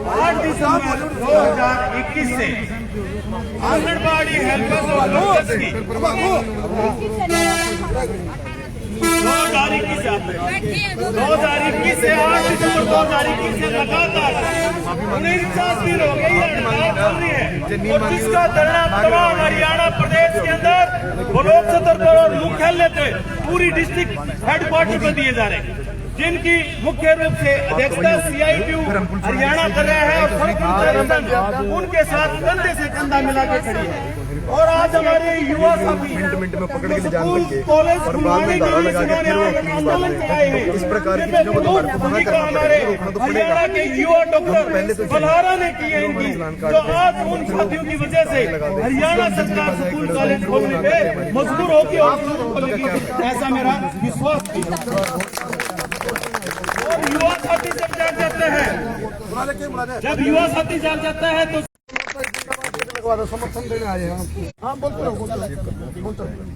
आठ दिसंबर 2021 से आंगनबाड़ी हेल्पर्स और वर्कर्स की 2021 से 8 दिसंबर 2021 से लगातार 49 दिन हो गई है हड़ताल चल रही है, और जिसका धरना तमाम हरियाणा प्रदेश के अंदर ब्लॉक सदर पर और मुख्यालय पे पूरी डिस्ट्रिक्ट हेडक्वार्टर पर दिए जा रहे हैं, जिनकी मुख्य रूप से अध्यक्षता CITU हरियाणा कर रहा है और उनके साथ कंधे से कंधा मिला के खड़ी है। और आज हमारे युवा साथी स्कूल कॉलेज खुलवाने के लिए आंदोलन चलाए हैं। इस प्रकार की भूमिका हमारे हरियाणा के युवा डॉक्टर बलहारा ने की है इनकी, जो आज उन साथियों की वजह से हरियाणा सरकार स्कूल कॉलेज खोलने पे मजबूर होगी और ऐसा मेरा विश्वास है। और युवा साथी जब जाग जाते हैं, जब युवा साथी जाग जाता है तो समर्थन देने आए हैं। हाँ बोलते रहो।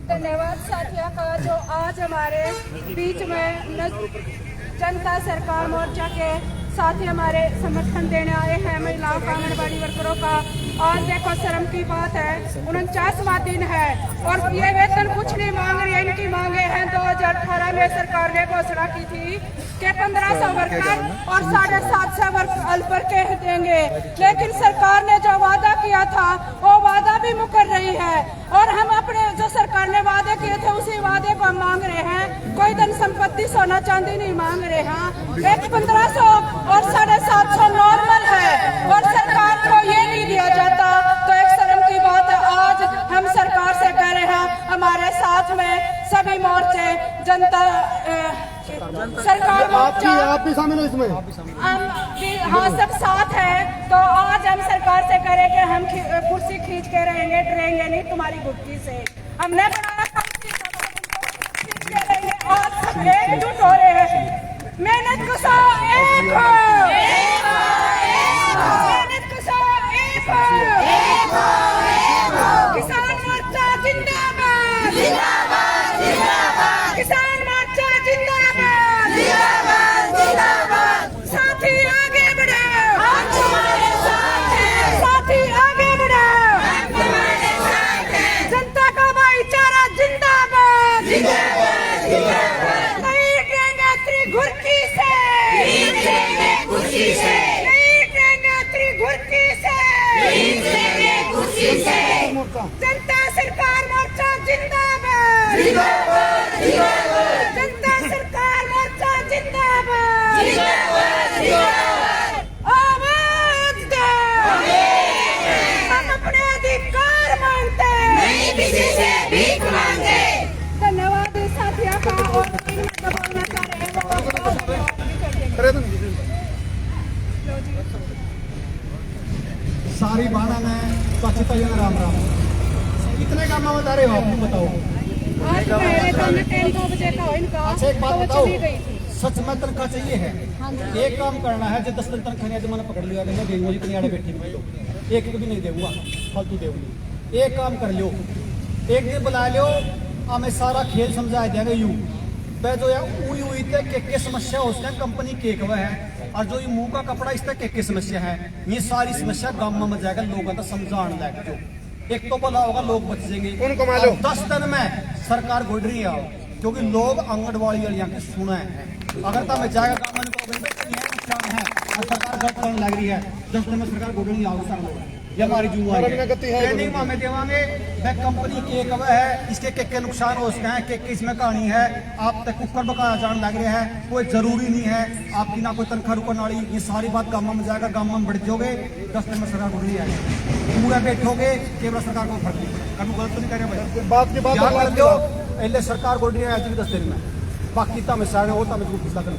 धन्यवाद साथियों का जो आज हमारे बीच में जनता सरकार मोर्चा के साथी हमारे समर्थन देने आए हैं महिलाओं का, आंगनबाड़ी वर्करों का। आज देखो शर्म की बात है, 49वां दिन है और ये वेतन कुछ नहीं मांग रही है। इनकी मांगे हैं 2018 में सरकार ने घोषणा की थी कि 1500 वर्कर और 750 हेल्पर के देंगे, लेकिन सरकार ने जो वादा किया था वो वादा भी मुकर रही है। और हम अपने जो सरकार ने वादे किए थे उसी वादे को हम मांग रहे हैं। कोई धन संपत्ति सोना चांदी नहीं मांग रहे हैं। एक 1500 और 750 नॉर्मल है और सरकार को ये नहीं दिया जाता, तो एक शर्म की बात है। आज हम सरकार से कह रहे हैं हमारे साथ में सभी मोर्चे, जनता सरकार मोर्चा, आप भी शामिल हो इसमें। हम भी हाँ सब साथ है। तो आज हम सरकार से करें कि हम कुर्सी खींच के रहेंगे, डरेंगे नहीं तुम्हारी गुटकी से। हमने बनाया खींच के रहेंगे। आज सब एकजुट हो रहे हैं। मेहनत कशा एक हो, मेहनत कशा एक हो, किसान मोर्चा जिंदाबाद, किसान मोर्चा जिंदाबाद, साथी आगे बढ़ो, साथी आगे बढ़ो, जनता का भाईचारा जिंदाबाद, नहीं देंगे त्रिघुर्की से, नहीं देंगे त्रिघुर्की से, जनता सरकार मोर्चा जिंदाबाद, जनता सरकार मोर्चा जिंदाबाद, आवाज दो, हम अपने अधिकार मांगते नहीं, किसी से भीख मांगे। धन्यवाद साथियों का। और बोलना चाह रहे हैं सारी बाणा ने राम राम। कितने काम में बता रहे हो आप, बताओ। आज मेरे 2 बजे का इनका अच्छा एक बात तो बताओ, चली गई थी। सच में तनख्वाह चाहिए है। एक काम करना है, जो 10 दिन तनख्वाह नहीं है तो मैंने पकड़ लिया, मैं देंगे जितनी आड़े बैठी हुई लोग, एक भी नहीं देऊंगा, फालतू देऊंगी। एक काम कर लो, एक दिन बुला लो, हमें सारा खेल समझा देंगे। यूं वह जो है हुई के समस्या हो उसका कंपनी केक वह है, और जो ये मुंह का कपड़ा इस तक के समस्या है, ये सारी समस्या गाँव में मच जाएगा, लोगों का समझाने लगे। जो एक तो भला होगा, लोग बच जाएंगे। 10 दिन में सरकार गोड़ रही है, क्योंकि लोग आंगनबाड़ी वाली के सुना है। अगर तो हमें जाएगा गाँव में नुकसान है और सरकार गलत करने लग रही है, 10 दिन में सरकार गोड़ नहीं आओगे सर लोग, ये हमारी जुम्मेवारी है। ट्रेनिंग में हमें देवांगे, वह कंपनी केक वह है, इसके केक के नुकसान हो सकते हैं, केक की इसमें कहानी है, आप तक कुकर बकाया जाने लग रहे हैं, कोई जरूरी नहीं है आपकी ना कोई तनख्वाह रुपन वाली, ये सारी बात गाँव में जाएगा, गाँव में बढ़ जाओगे, 10 दिन में सरकार गोड़ नहीं आएगी, पूरा बैठोगे केवल सरकार को फर्क नहीं पड़ेगा। गलत तो नहीं कह रहे भाई, बात की बात पहले सरकार गोड़ नहीं आएगी 10 दिन में, बाकी तो हमें सारे होता हमें पिछला कर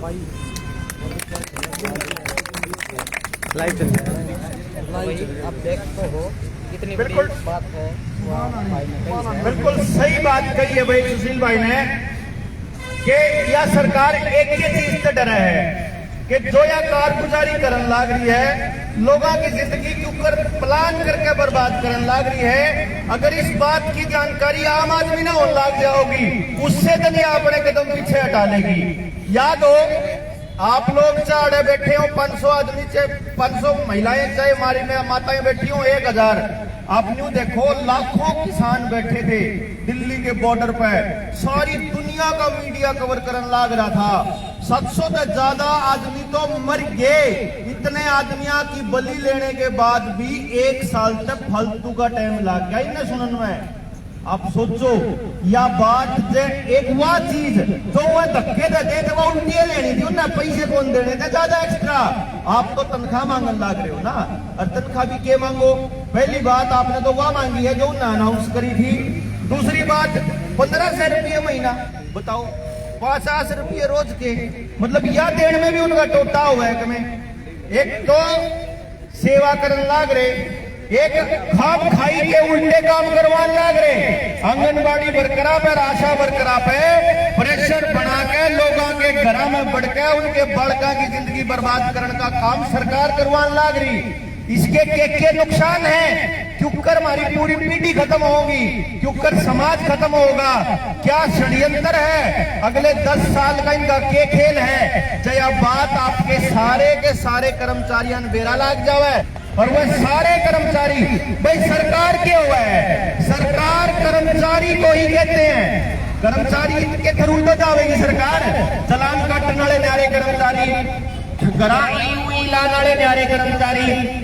भाई लाइव चल रहा है। आप देख तो हो कितनी बिल्कुल बात है। बिल्कुल सही बात कही है भाई सुशील भाई ने, कि यह सरकार एक ही चीज से डरा है कि जो यह कारगुजारी करने लग रही है, लोगों की जिंदगी के ऊपर प्लान करके बर्बाद करने लग रही है। अगर इस बात की जानकारी आम आदमी ना होने लग जाओगी, उससे तो नहीं अपने कदम पीछे हटा लेगी। याद हो, आप लोग चाहे बैठे हो 500 आदमी, चाहे 500 महिलाएं, चाहे हमारी में माताएं बैठी हो 1000, आप न्यू देखो लाखों किसान बैठे थे दिल्ली के बॉर्डर पर, सारी दुनिया का मीडिया कवर करने लग रहा था। 700 से ज्यादा आदमी तो मर गए। इतने आदमियों की बलि लेने के बाद भी 1 साल तक फालतू का टाइम लग गया इन्हें सुनने में। आप सोचो, या बात जे एक वह चीज जो वह धक्के दे तो वो उल्टी लेनी थी, उन्हें पैसे कौन देने थे ज्यादा एक्स्ट्रा। आप तो तनख्वाह मांगने लग रहे हो ना, और तनख्वाह भी क्या मांगो? पहली बात आपने तो वह मांगी है जो उन्हें अनाउंस करी थी। दूसरी बात 1500 रुपये महीना, बताओ 50 रुपये रोज के, मतलब यह देने में भी उनका टोटा हुआ है। कमें एक तो सेवा करने लग रहे, एक खाम खाई के उल्टे काम करवाने लग रहे, आंगनबाड़ी वर्करा पर, आशा वर्करा पे प्रेशर बना के लोगों के घर में बढ़ के उनके बड़का की जिंदगी बर्बाद करने का काम सरकार करवाने लग रही। इसके के नुकसान है, क्योंकि हमारी पूरी पीढ़ी खत्म होगी, क्योंकि समाज खत्म होगा। क्या षड्यंत्र है, अगले 10 साल का इनका के खेल है। जया बात आपके सारे के सारे कर्मचारियों बेरा लाग जावे, और वह सारे कर्मचारी भाई सरकार के हुआ है, सरकार कर्मचारी को ही कहते हैं। कर्मचारी के थ्रू तो जाएगी सरकार, चलान काटने वाले न्यारे कर्मचारी, लाने वाले न्यारे कर्मचारी,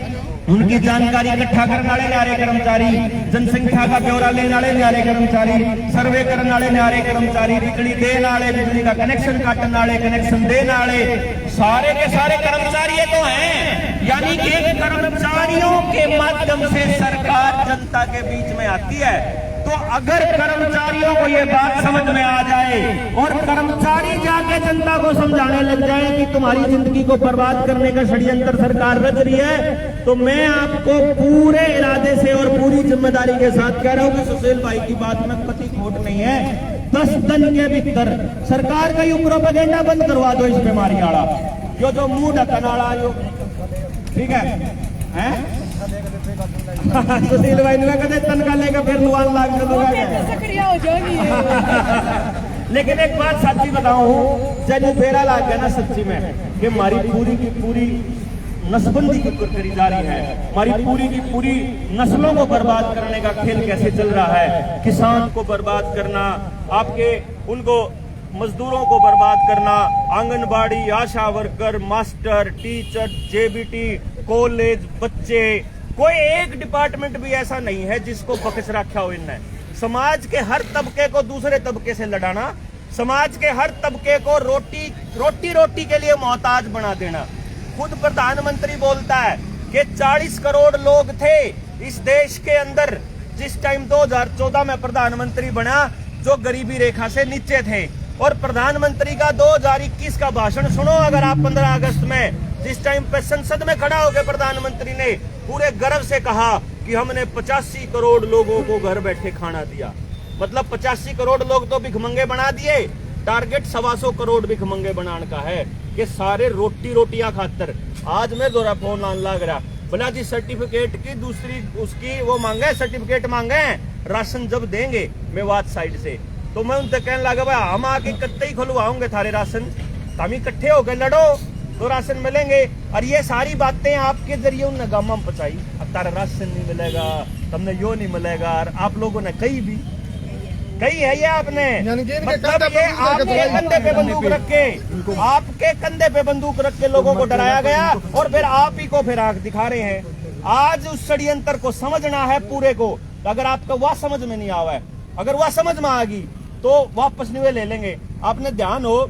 उनकी जानकारी इकट्ठा करने वाले न्यारे कर्मचारी, जनसंख्या का ब्यौरा लेने वाले न्यारे कर्मचारी, सर्वे करने वाले न्यारे कर्मचारी, बिजली देने वाले, बिजली का कनेक्शन काटने वाले, कनेक्शन देने वाले, सारे के सारे कर्मचारी तो हैं। यानी कि कर्मचारियों के माध्यम से सरकार जनता के बीच में आती है। तो अगर कर्मचारियों को ये बात समझ में आ जाए और कर्मचारी जाके जनता को समझाने लग जाए कि तुम्हारी जिंदगी को बर्बाद करने का षड्यंत्र सरकार रच रही है, तो मैं आपको पूरे इरादे से और पूरी जिम्मेदारी के साथ कह रहा हूं कि सुशील भाई की बात में कति खोट नहीं है। 10 दिन के भीतर सरकार का ये प्रोपेगेंडा बंद करवा दो इस बीमारी वाला, जो मुंह ढकन वाला, जो ठीक है सुशील भाई ने कहते तनख्वाह लेकर फिर नुआन लाग सक्रिय हो जाएगी। लेकिन एक बात सच्ची बताऊं, जब फेरा लाग गया ना सच्ची में, कि हमारी पूरी की पूरी नसबंदी की करी जा रही है, हमारी पूरी की पूरी नस्लों को बर्बाद करने का खेल कैसे चल रहा है। किसान को बर्बाद करना, आपके उनको मजदूरों को बर्बाद करना, anganwadi, ASHA worker, master, teacher, JBT, college, बच्चे, कोई एक डिपार्टमेंट भी ऐसा नहीं है जिसको बख्श रखा हो इनने। समाज के हर तबके को दूसरे तबके से लड़ाना, समाज के हर तबके को रोटी के लिए मोहताज बना देना। खुद प्रधानमंत्री बोलता है कि 40 करोड़ लोग थे इस देश के अंदर जिस टाइम 2014 में प्रधानमंत्री बना, जो गरीबी रेखा से नीचे थे। और प्रधानमंत्री का 2021 का भाषण सुनो अगर आप 15 अगस्त में, जिस टाइम पे संसद में खड़ा होकर प्रधानमंत्री ने पूरे गर्व से कहा कि हमने 85 करोड़ लोगों को घर बैठे खाना दिया। मतलब 85 करोड़ लोग तो भिखमंगे बना दिए, टारगेट 125 करोड़ भिखमंगे बनाने का है कि सारे रोटियां खातर। आज मैं दोरा फोन आने लग रहा बोला जी सर्टिफिकेट की दूसरी उसकी वो मांगे, सर्टिफिकेट मांगे, राशन जब देंगे मेवात साइड से। तो मैं उनसे कहने लगा भाई हम आके कत्ते ही खुलवाओगे थारे राशन, हम इकट्ठे होकर लड़ो तो राशन मिलेंगे। और ये सारी बातें आपके जरिए उन गांव में पहुंचाई, अब तारा राशन नहीं मिलेगा, तुमने यो नहीं मिलेगा। और आप लोगों ने कही है ये आपने, मतलब ये आपके कंधे पे बंदूक रख के, आपके कंधे पे बंदूक रख के लोगों को डराया गया और फिर आप ही को फिर आंख दिखा रहे हैं। आज उस षड्यंत्र को समझना है पूरे को। अगर आपको वह समझ में नहीं आवा है, अगर वह समझ में आ गई तो वापस नहीं ले लेंगे। आपने ध्यान हो,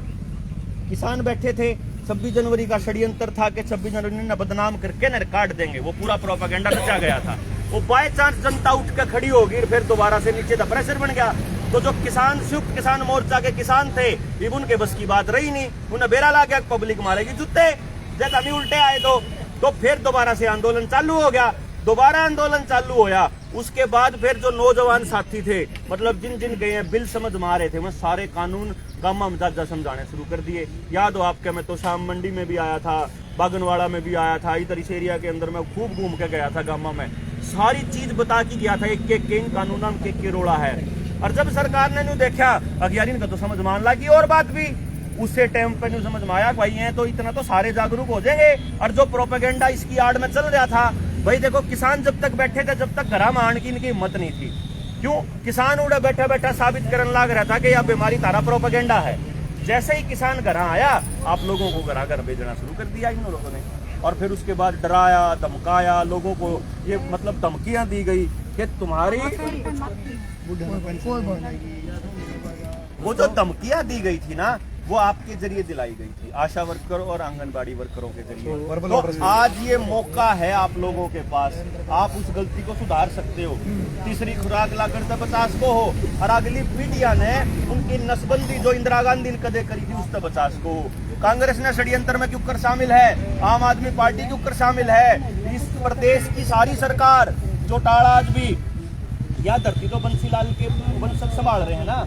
किसान बैठे थे, 26 जनवरी का षड्यंत्र था कि 26 जनवरी ने बदनाम करके न काट देंगे, वो पूरा प्रोपेगेंडा रचा गया था। वो बाय चांस जनता उठ के खड़ी होगी फिर दोबारा से नीचे द प्रेशर बन गया। तो जो किसान, संयुक्त किसान मोर्चा के किसान थे, ये उनके बस की बात रही नहीं, उन्हें बेरा ला गया पब्लिक मारेगी जूते, जब अभी उल्टे आए तो फिर दोबारा से आंदोलन चालू हो गया। दोबारा आंदोलन चालू होया, उसके बाद फिर जो नौजवान साथी थे, मतलब जिन जिन गए बिल समझ में आ रहे थे, वो सारे कानून गामा में जाजा समझाने शुरू कर दिए। याद हो आपके, मैं तो शाम मंडी में भी आया था, बागनवाड़ा में भी आया था, इधर इस एरिया के अंदर मैं खूब घूम के गया था गामा में, सारी चीज बता के गया था, एक एक कानून में के रोड़ा है। और जब सरकार ने न्यू देखा अखियारी का तो समझ मान लगी, और बात भी उससे टाइम पे न्यू समझ में आया भाई है तो इतना तो सारे जागरूक हो जाएंगे। और जो प्रोपेगेंडा इसकी आड़ में चल रहा था, भाई देखो किसान जब तक बैठे थे, जब तक घरा मान की इनकी हिम्मत नहीं थी। क्यों? किसान उड़ा बैठा बैठा साबित करने लग रहा था कि यह बीमारी तारा प्रोपेगेंडा है। जैसे ही किसान घर आया, आप लोगों को घर भेजना शुरू कर दिया इन लोगों ने, और फिर उसके बाद डराया धमकाया लोगों को, ये मतलब धमकियां दी गई कि तुम्हारी वो जो धमकियां दी गई थी ना, वो आपके जरिए दिलाई गई थी, आशा वर्कर और आंगनबाड़ी वर्करों के जरिए। तो आज ये मौका है आप लोगों के पास, आप उस गलती को सुधार सकते हो। तीसरी खुराक लाकर 50 को हो, और अगली पीढ़ियां ने उनकी नसबंदी जो इंदिरा गांधी ने कदे करी थी उस 50 को हो। कांग्रेस ने षड्यंत्र में क्यों कर शामिल है, आम आदमी पार्टी क्यों कर शामिल है, इस प्रदेश की सारी सरकार चौटाला आज भी, या धरती तो बंसीलाल के वंशज संभाल रहे हैं ना,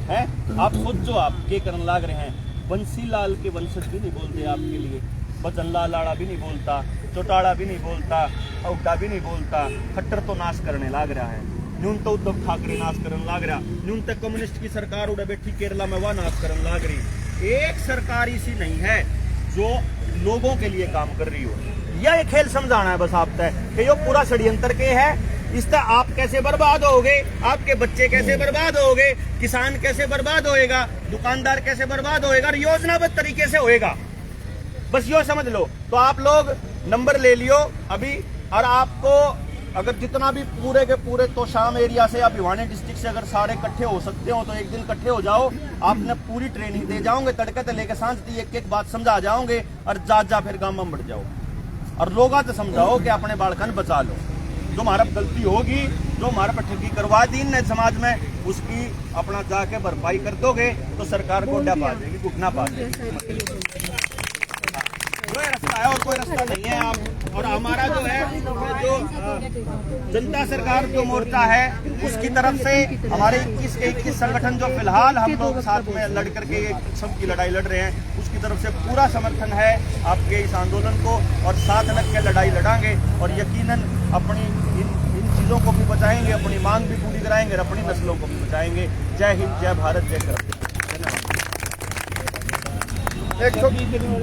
है? आप सोचो आप क्या करने लग रहे हैं। बंसीलाल के वंशज भी नहीं बोलते आपके लिए, बचनलाल लाड़ा भी नहीं बोलता, चौटाला भी नहीं बोलता, औटा भी नहीं बोलता। खट्टर तो नाश करने लग रहा है, न्यून तो उद्धव ठाकरे नाश करने लग रहा, न्यून तक कम्युनिस्ट की सरकार उड़े बैठी केरला में वह नाश करने लग रही। एक सरकार ऐसी नहीं है जो लोगों के लिए काम कर रही हो। यह एक खेल समझाना है बस आप तय कि ये पूरा षड्यंत्र के है। इसका आप कैसे बर्बाद होगे, आपके बच्चे कैसे बर्बाद होगे, किसान कैसे बर्बाद होएगा, दुकानदार कैसे बर्बाद होएगा, और योजनाबद्ध तरीके से होएगा। बस यो समझ लो। तो आप लोग नंबर ले लियो अभी, और आपको अगर जितना भी पूरे के पूरे तो शाम एरिया से या भिवानी डिस्ट्रिक्ट से अगर सारे इकट्ठे हो सकते हो तो एक दिन इकट्ठे हो जाओ। आपने पूरी ट्रेनिंग दे जाओगे, तड़के से लेकर सांझ तक एक एक बात समझा जाओगे, और जा फिर गांव में बढ़ जाओ और लोगों से समझाओ कि अपने बालकन बचा लो। जो हमारा गलती होगी, जो हमारे पर ठगी करवा दी ने समाज में, उसकी अपना जाके भरपाई कर दोगे तो सरकार को डा पा देगी, घुटना पा देगी। कोई रास्ता है और कोई रास्ता नहीं है। आप और हमारा जो है, जो जनता सरकार जो मोर्चा है उसकी तरफ से हमारे 21 के 21 संगठन जो फिलहाल हम लोग साथ में लड़ करके सबकी लड़ाई लड़ रहे हैं, उसकी तरफ से पूरा समर्थन है आपके इस आंदोलन को, और साथ लग के लड़ाई लड़ाएंगे और यकीनन अपनी इन चीज़ों को भी बचाएंगे, अपनी मांग भी पूरी कराएंगे और अपनी नस्लों को भी बचाएंगे। जय हिंद, जय भारत, जय करम।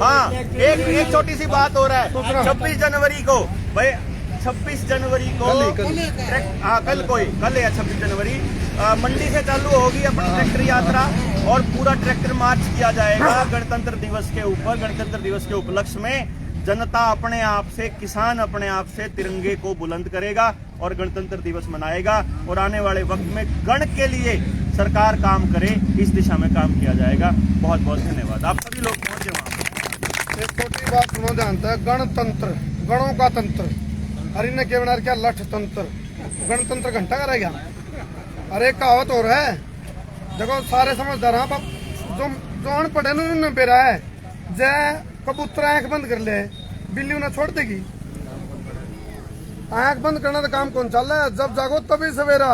हाँ, एक छोटी सी बात हो रहा है। 26 जनवरी को भाई, 26 जनवरी को हाँ कल है 26 जनवरी, मंडी से चालू होगी अपनी ट्रैक्टर यात्रा और पूरा ट्रैक्टर मार्च किया जाएगा गणतंत्र दिवस के ऊपर। गणतंत्र दिवस के उपलक्ष्य में जनता अपने आप से, किसान अपने आप से तिरंगे को बुलंद करेगा और गणतंत्र दिवस मनाएगा। और आने वाले वक्त में गण के लिए सरकार काम करे, इस दिशा में काम किया जाएगा। बहुत बहुत धन्यवाद। आप सभी लोग पहुंचे वहाँ। एक छोटी बात सुनो, जानता है गणतंत्र, गणों का तंत्र, अरे ने क्या बना क्या लठ तंत्र, गणतंत्र घंटा का रह गया। अरे कहावत हो रहा है, देखो सारे समझदार हैं, जो अनपढ़ है उन्होंने बेरा है, जय कबूतर आंख बंद कर ले, बिल्ली उन्हें छोड़ देगी। आंख बंद करना तो काम कौन चल रहा है, जब जागो तभी सवेरा,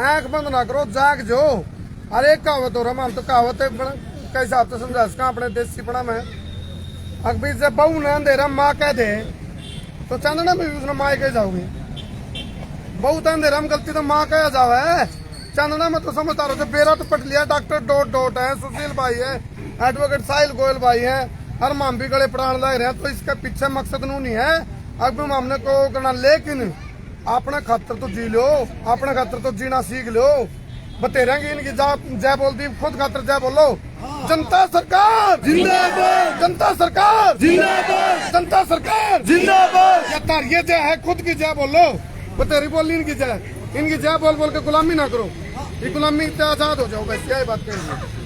आंख बंद ना करो, जाग जो अरे एक कहावत हो रहा हम तो कहावत है कैसे आप तो समझा इसका अपने देसी पड़ा में अकबर से बहू ने अंधेरा माँ कह दे तो चांदना में भी उसने माँ कह जाओगे बहू तो अंधेरा में गलती तो माँ कह जाओ है चांदना में तो समझदार होते बेरा तो पट लिया डॉक्टर डॉट है सुशील भाई है एडवोकेट साहिल गोयल भाई है हर माम भी गले प्राण लग रहे हैं तो इसके पीछे मकसद नू नहीं है अकबर मामने को करना लेकिन अपने खातर तो जी लो अपने खातर तो जीना सीख लो बतेरेंगे इनकी जय बोल दी खुद खातर जय बोलो जनता सरकार जिंदाबाद जनता सरकार जिंदाबाद जनता सरकार जिंदाबाद या तार ये जय है खुद की जय बोलो बतेरी बोली इनकी जय बोल बोल के गुलामी ना करो ये गुलामी से आजाद हो जाओ बस यही बात कहेंगे।